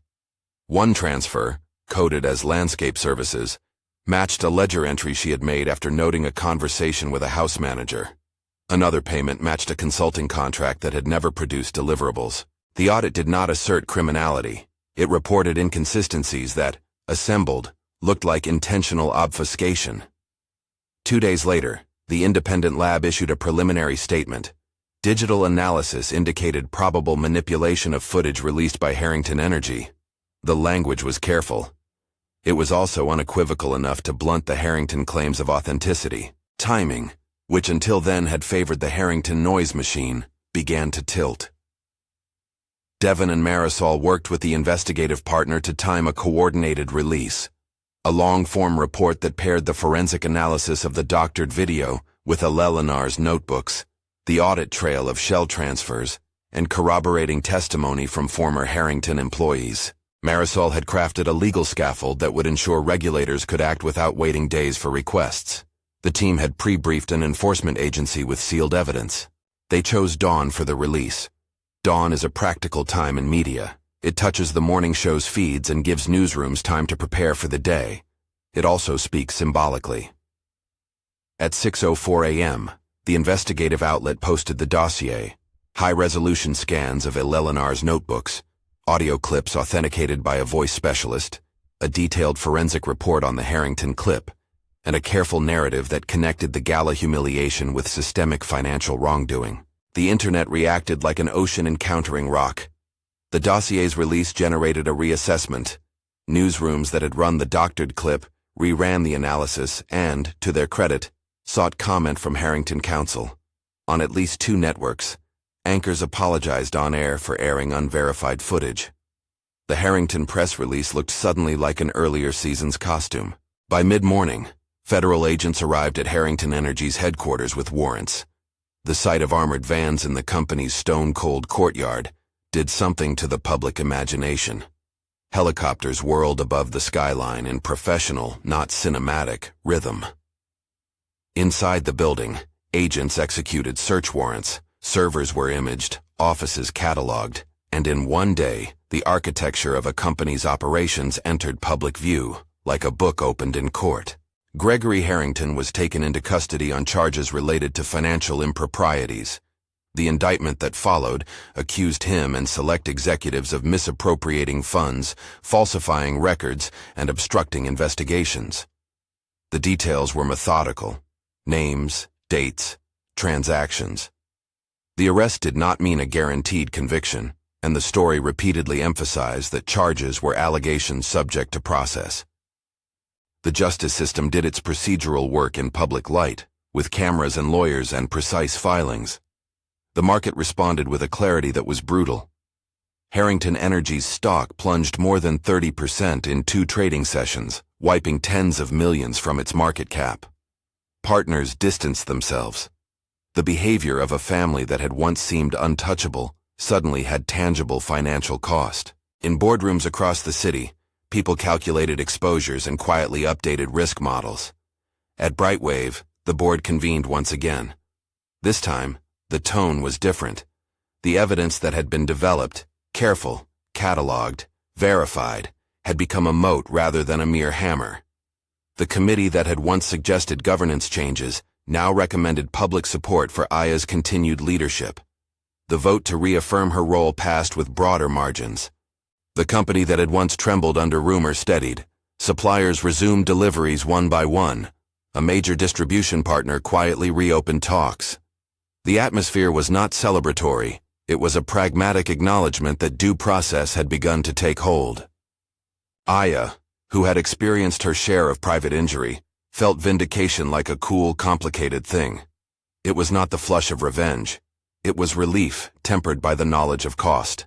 One transfer, coded as landscape services, matched a ledger entry she had made after noting a conversation with a house manager. Another payment matched a consulting contract that had never produced deliverables. The audit did not assert criminality. It reported inconsistencies that, assembled, looked like intentional obfuscation. 2 days later, the independent lab issued a preliminary statement. Digital analysis indicated probable manipulation of footage released by Harrington Energy. The language was careful. It was also unequivocal enough to blunt the Harrington claims of authenticity. Timing, which until then had favored the Harrington noise machine, began to tilt. Devon and Marisol worked with the investigative partner to time a coordinated release. A long-form report that paired the forensic analysis of the doctored video with Eleanor's notebooks, the audit trail of shell transfers, and corroborating testimony from former Harrington employees. Marisol had crafted a legal scaffold that would ensure regulators could act without waiting days for requests. The team had pre-briefed an enforcement agency with sealed evidence. They chose dawn for the release. Dawn is a practical time in media. It touches the morning show's feeds and gives newsrooms time to prepare for the day. It also speaks symbolically. At 6:04 a.m., the investigative outlet posted the dossier, high-resolution scans of Eleanor's notebooks, audio clips authenticated by a voice specialist, a detailed forensic report on the Harrington clip, and a careful narrative that connected the gala humiliation with systemic financial wrongdoing. The internet reacted like an ocean encountering rock. The dossier's release generated a reassessment. Newsrooms that had run the doctored clip reran the analysis and, to their credit, sought comment from Harrington Counsel. On at least 2 networks, anchors apologized on air for airing unverified footage. The Harrington press release looked suddenly like an earlier season's costume. By mid-morning, federal agents arrived at Harrington Energy's headquarters with warrants. The sight of armored vans in the company's stone-cold courtyard did something to the public imagination. Helicopters whirled above the skyline in professional, not cinematic, rhythm. Inside the building, agents executed search warrants, servers were imaged, offices cataloged, and in one day, the architecture of a company's operations entered public view, like a book opened in court. Gregory Harrington was taken into custody on charges related to financial improprieties. The indictment that followed accused him and select executives of misappropriating funds, falsifying records, and obstructing investigations. The details were methodical: names, dates, transactions. The arrest did not mean a guaranteed conviction, and the story repeatedly emphasized that charges were allegations subject to process. The justice system did its procedural work in public light, with cameras and lawyers and precise filings. The market responded with a clarity that was brutal. Harrington Energy's stock plunged more than 30% in 2 trading sessions, wiping tens of millions from its market cap. Partners distanced themselves. The behavior of a family that had once seemed untouchable suddenly had tangible financial cost. In boardrooms across the city, people calculated exposures and quietly updated risk models. At Brightwave, the board convened once again. This time, the tone was different. The evidence that had been developed, careful, cataloged, verified, had become a moat rather than a mere hammer. The committee that had once suggested governance changes now recommended public support for Aya's continued leadership. The vote to reaffirm her role passed with broader margins. The company that had once trembled under rumor steadied. Suppliers resumed deliveries one by one. A major distribution partner quietly reopened talks. The atmosphere was not celebratory. It was a pragmatic acknowledgement that due process had begun to take hold. Aya, who had experienced her share of private injury, felt vindication like a cool, complicated thing. It was not the flush of revenge. It was relief, tempered by the knowledge of cost.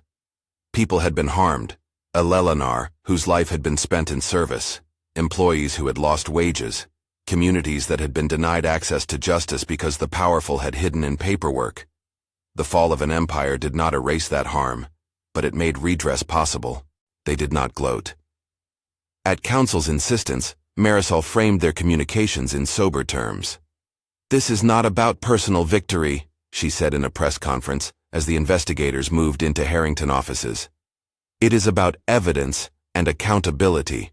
People had been harmed. Eleanor, whose life had been spent in service, employees who had lost wages, communities that had been denied access to justice because the powerful had hidden in paperwork. The fall of an empire did not erase that harm, but it made redress possible. They did not gloat. At Council's insistence, Marisol framed their communications in sober terms. "This is not about personal victory," she said in a press conference as the investigators moved into Harrington offices. "It is about evidence and accountability."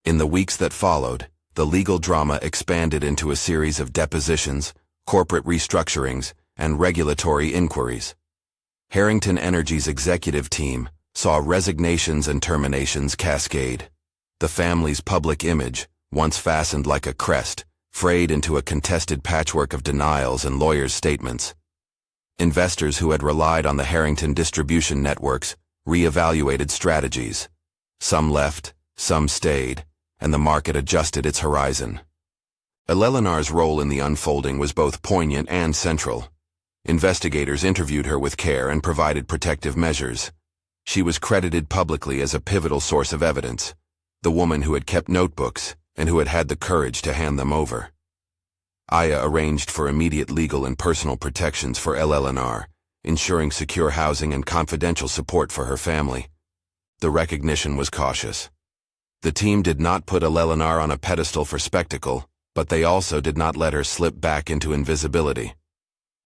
In the weeks that followed, the legal drama expanded into a series of depositions, corporate restructurings, and regulatory inquiries. Harrington Energy's executive team saw resignations and terminations cascade. The family's public image, once fastened like a crest, frayed into a contested patchwork of denials and lawyers' statements. Investors who had relied on the Harrington distribution networks re-evaluated strategies. Some left, some stayed, and the market adjusted its horizon. Eleanor's role in the unfolding was both poignant and central. Investigators interviewed her with care and provided protective measures. She was credited publicly as a pivotal source of evidence, the woman who had kept notebooks and who had had the courage to hand them over. Aya arranged for immediate legal and personal protections for Eleanor, ensuring secure housing and confidential support for her family. The recognition was cautious. The team did not put Eleanor on a pedestal for spectacle, but they also did not let her slip back into invisibility.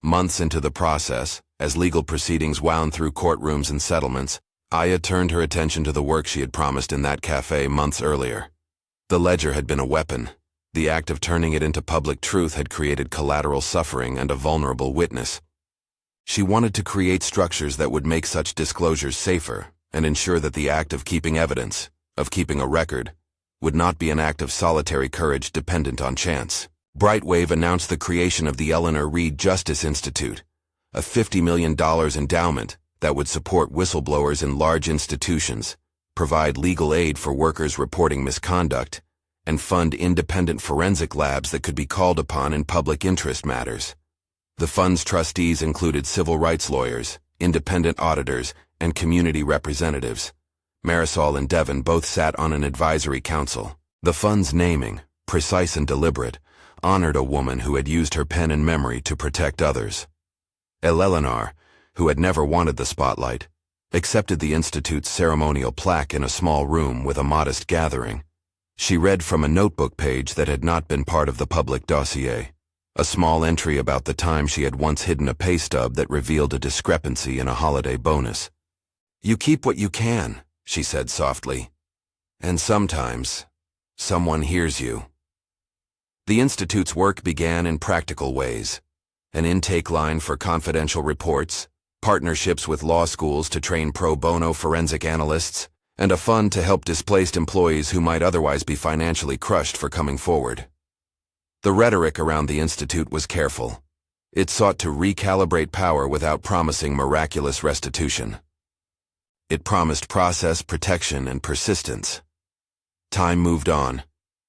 Months into the process, as legal proceedings wound through courtrooms and settlements, Aya turned her attention to the work she had promised in that cafe months earlier. The ledger had been a weapon. The act of turning it into public truth had created collateral suffering and a vulnerable witness. She wanted to create structures that would make such disclosures safer and ensure that the act of keeping evidence, of keeping a record, would not be an act of solitary courage dependent on chance. Brightwave announced the creation of the Eleanor Reed Justice Institute, a $50 million endowment that would support whistleblowers in large institutions, provide legal aid for workers reporting misconduct, and fund independent forensic labs that could be called upon in public interest matters. The fund's trustees included civil rights lawyers, independent auditors, and community representatives. Marisol and Devon both sat on an advisory council. The fund's naming, precise and deliberate, honored a woman who had used her pen and memory to protect others. Eleanor, who had never wanted the spotlight, accepted the Institute's ceremonial plaque in a small room with a modest gathering. She read from a notebook page that had not been part of the public dossier, a small entry about the time she had once hidden a pay stub that revealed a discrepancy in a holiday bonus. "You keep what you can," she said softly, "and sometimes someone hears you." The Institute's work began in practical ways: an intake line for confidential reports, partnerships with law schools to train pro bono forensic analysts, and a fund to help displaced employees who might otherwise be financially crushed for coming forward. The rhetoric around the Institute was careful. It sought to recalibrate power without promising miraculous restitution. It promised process, protection, and persistence. Time moved on.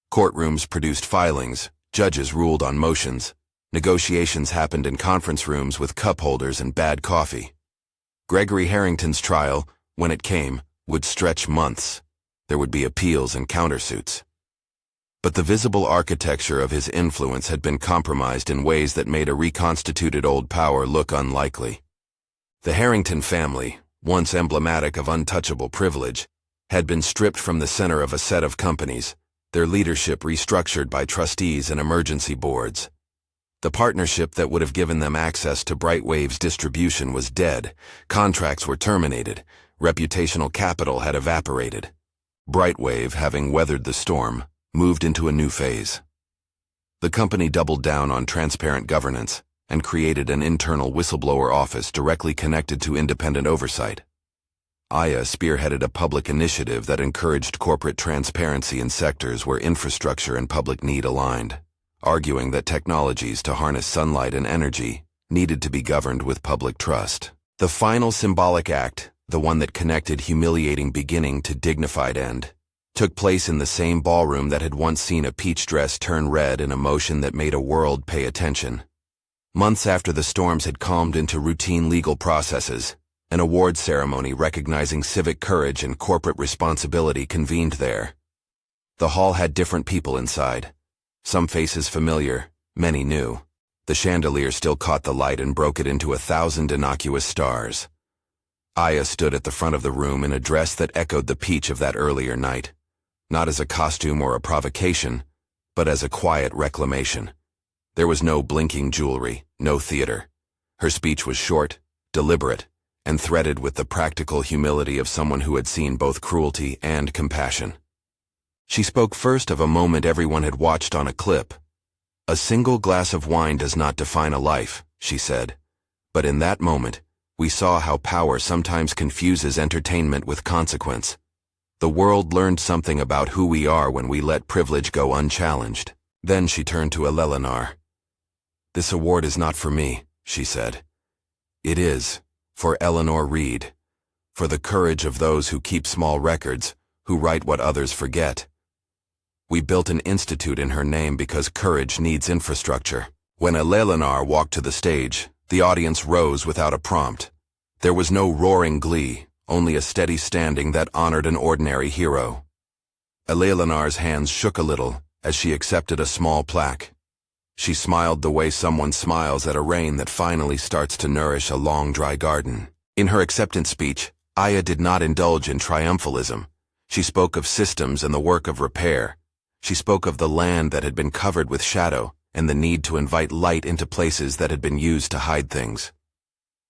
Courtrooms produced filings, judges ruled on motions, negotiations happened in conference rooms with cup holders and bad coffee. Gregory Harrington's trial, when it came, would stretch months. There would be appeals and countersuits. But the visible architecture of his influence had been compromised in ways that made a reconstituted old power look unlikely. The Harrington family, once emblematic of untouchable privilege, had been stripped from the center of a set of companies, their leadership restructured by trustees and emergency boards. The partnership that would have given them access to Brightwave's distribution was dead, contracts were terminated, reputational capital had evaporated. Brightwave, having weathered the storm, moved into a new phase. The company doubled down on transparent governance and created an internal whistleblower office directly connected to independent oversight. Aya spearheaded a public initiative that encouraged corporate transparency in sectors where infrastructure and public need aligned, arguing that technologies to harness sunlight and energy needed to be governed with public trust. The final symbolic act, the one that connected humiliating beginning to dignified end, took place in the same ballroom that had once seen a peach dress turn red in a motion that made a world pay attention. Months after the storms had calmed into routine legal processes, an award ceremony recognizing civic courage and corporate responsibility convened there. The hall had different people inside. Some faces familiar, many new. The chandelier still caught the light and broke it into 1,000 innocuous stars. Aya stood at the front of the room in a dress that echoed the peach of that earlier night, not as a costume or a provocation, but as a quiet reclamation. There was no blinking jewelry, no theater. Her speech was short, deliberate, and threaded with the practical humility of someone who had seen both cruelty and compassion. She spoke first of a moment everyone had watched on a clip, "A single glass of wine does not define a life," she said. But in that moment, we saw how power sometimes confuses entertainment with consequence. The world learned something about who we are when we let privilege go unchallenged. Then she turned to Eleanor. "This award is not for me," she said. "It is for Eleanor Reed, for the courage of those who keep small records, who write what others forget. We built an institute in her name because courage needs infrastructure." When Eleanor walked to the stage, the audience rose without a prompt. There was no roaring glee, only a steady standing that honored an ordinary hero. Eleanor's hands shook a little as she accepted a small plaque. She smiled the way someone smiles at a rain that finally starts to nourish a long, dry garden. In her acceptance speech, Aya did not indulge in triumphalism. She spoke of systems and the work of repair. She spoke of the land that had been covered with shadow and the need to invite light into places that had been used to hide things.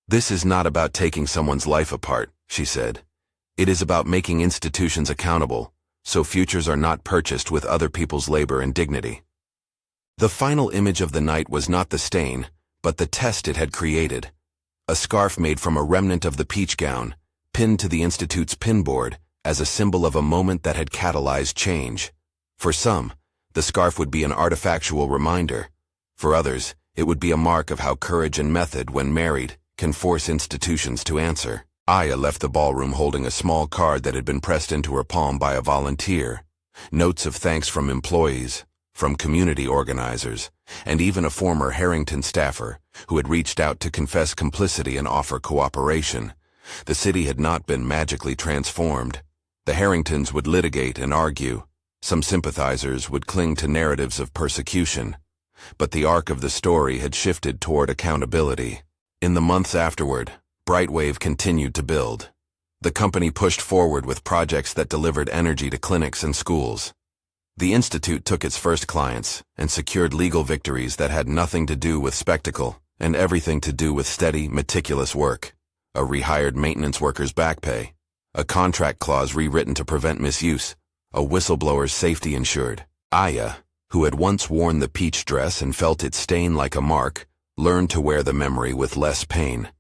"This is not about taking someone's life apart," she said. "It is about making institutions accountable, so futures are not purchased with other people's labor and dignity." The final image of the night was not the stain, but the test it had created. A scarf made from a remnant of the peach gown, pinned to the Institute's pinboard as a symbol of a moment that had catalyzed change. For some, the scarf would be an artifactual reminder. For others, it would be a mark of how courage and method, when married, can force institutions to answer. Aya left the ballroom holding a small card that had been pressed into her palm by a volunteer. Notes of thanks from employees, from community organizers, and even a former Harrington staffer who had reached out to confess complicity and offer cooperation. The city had not been magically transformed. The Harringtons would litigate and argue. Some sympathizers would cling to narratives of persecution. But the arc of the story had shifted toward accountability. In the months afterward, Brightwave continued to build. The company pushed forward with projects that delivered energy to clinics and schools. The Institute took its first clients and secured legal victories that had nothing to do with spectacle and everything to do with steady, meticulous work. A rehired maintenance worker's back pay, a contract clause rewritten to prevent misuse, a whistleblower's safety insured. Aya, who had once worn the peach dress and felt it stain like a mark, learned to wear the memory with less pain.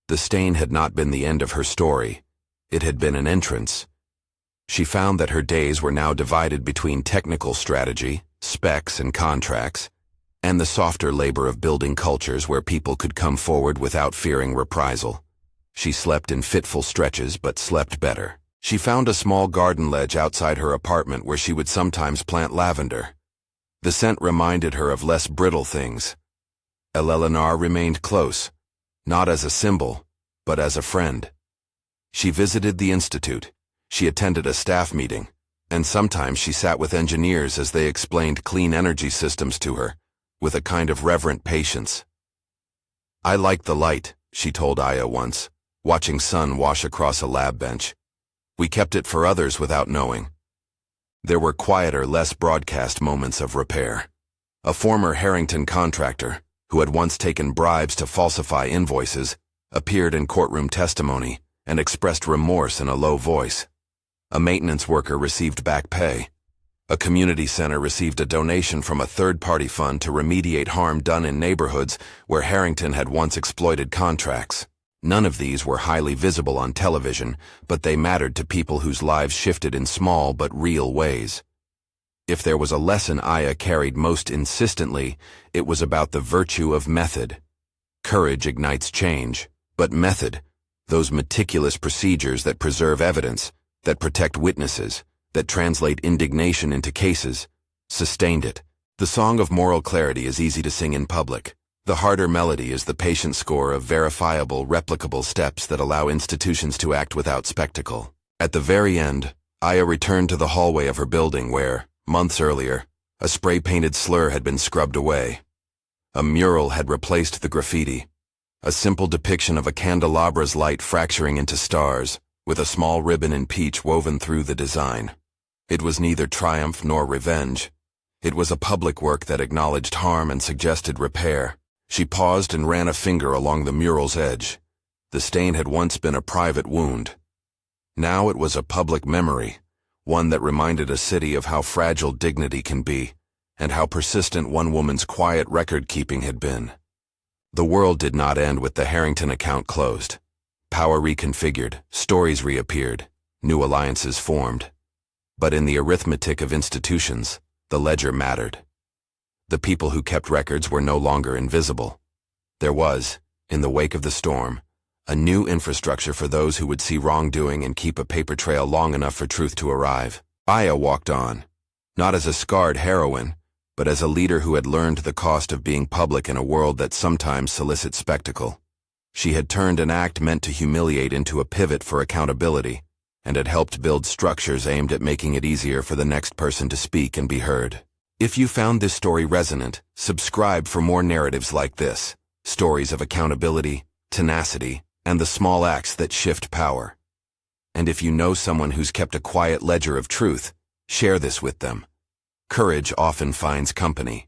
The stain had not been the end of her story. It had been an entrance. She found that her days were now divided between technical strategy, specs and contracts, and the softer labor of building cultures where people could come forward without fearing reprisal. She slept in fitful stretches but slept better. She found a small garden ledge outside her apartment where she would sometimes plant lavender. The scent reminded her of less brittle things. Eleanor remained close, not as a symbol, but as a friend. She visited the Institute. She attended a staff meeting, and sometimes she sat with engineers as they explained clean energy systems to her, with a kind of reverent patience. "I like the light," she told Aya once, watching sun wash across a lab bench. "We kept it for others without knowing." There were quieter, less broadcast moments of repair. A former Harrington contractor, who had once taken bribes to falsify invoices, appeared in courtroom testimony and expressed remorse in a low voice. A maintenance worker received back pay. A community center received a donation from a third-party fund to remediate harm done in neighborhoods where Harrington had once exploited contracts. None of these were highly visible on television, but they mattered to people whose lives shifted in small but real ways. If there was a lesson Aya carried most insistently, it was about the virtue of method. Courage ignites change, but method, those meticulous procedures that preserve evidence, that protect witnesses, that translate indignation into cases, sustained it. The song of moral clarity is easy to sing in public. The harder melody is the patient score of verifiable, replicable steps that allow institutions to act without spectacle. At the very end, Aya returned to the hallway of her building where, months earlier, a spray-painted slur had been scrubbed away. A mural had replaced the graffiti, a simple depiction of a candelabra's light fracturing into stars, with a small ribbon in peach woven through the design. It was neither triumph nor revenge. It was a public work that acknowledged harm and suggested repair. She paused and ran a finger along the mural's edge. The stain had once been a private wound. Now it was a public memory, one that reminded a city of how fragile dignity can be, and how persistent one woman's quiet record-keeping had been. The world did not end with the Harrington account closed. Power reconfigured, stories reappeared, new alliances formed. But in the arithmetic of institutions, the ledger mattered. The people who kept records were no longer invisible. There was, in the wake of the storm, a new infrastructure for those who would see wrongdoing and keep a paper trail long enough for truth to arrive. Aya walked on, not as a scarred heroine, but as a leader who had learned the cost of being public in a world that sometimes solicits spectacle. She had turned an act meant to humiliate into a pivot for accountability, and had helped build structures aimed at making it easier for the next person to speak and be heard. If you found this story resonant, subscribe for more narratives like this, stories of accountability, tenacity, and the small acts that shift power. And if you know someone who's kept a quiet ledger of truth, share this with them. Courage often finds company.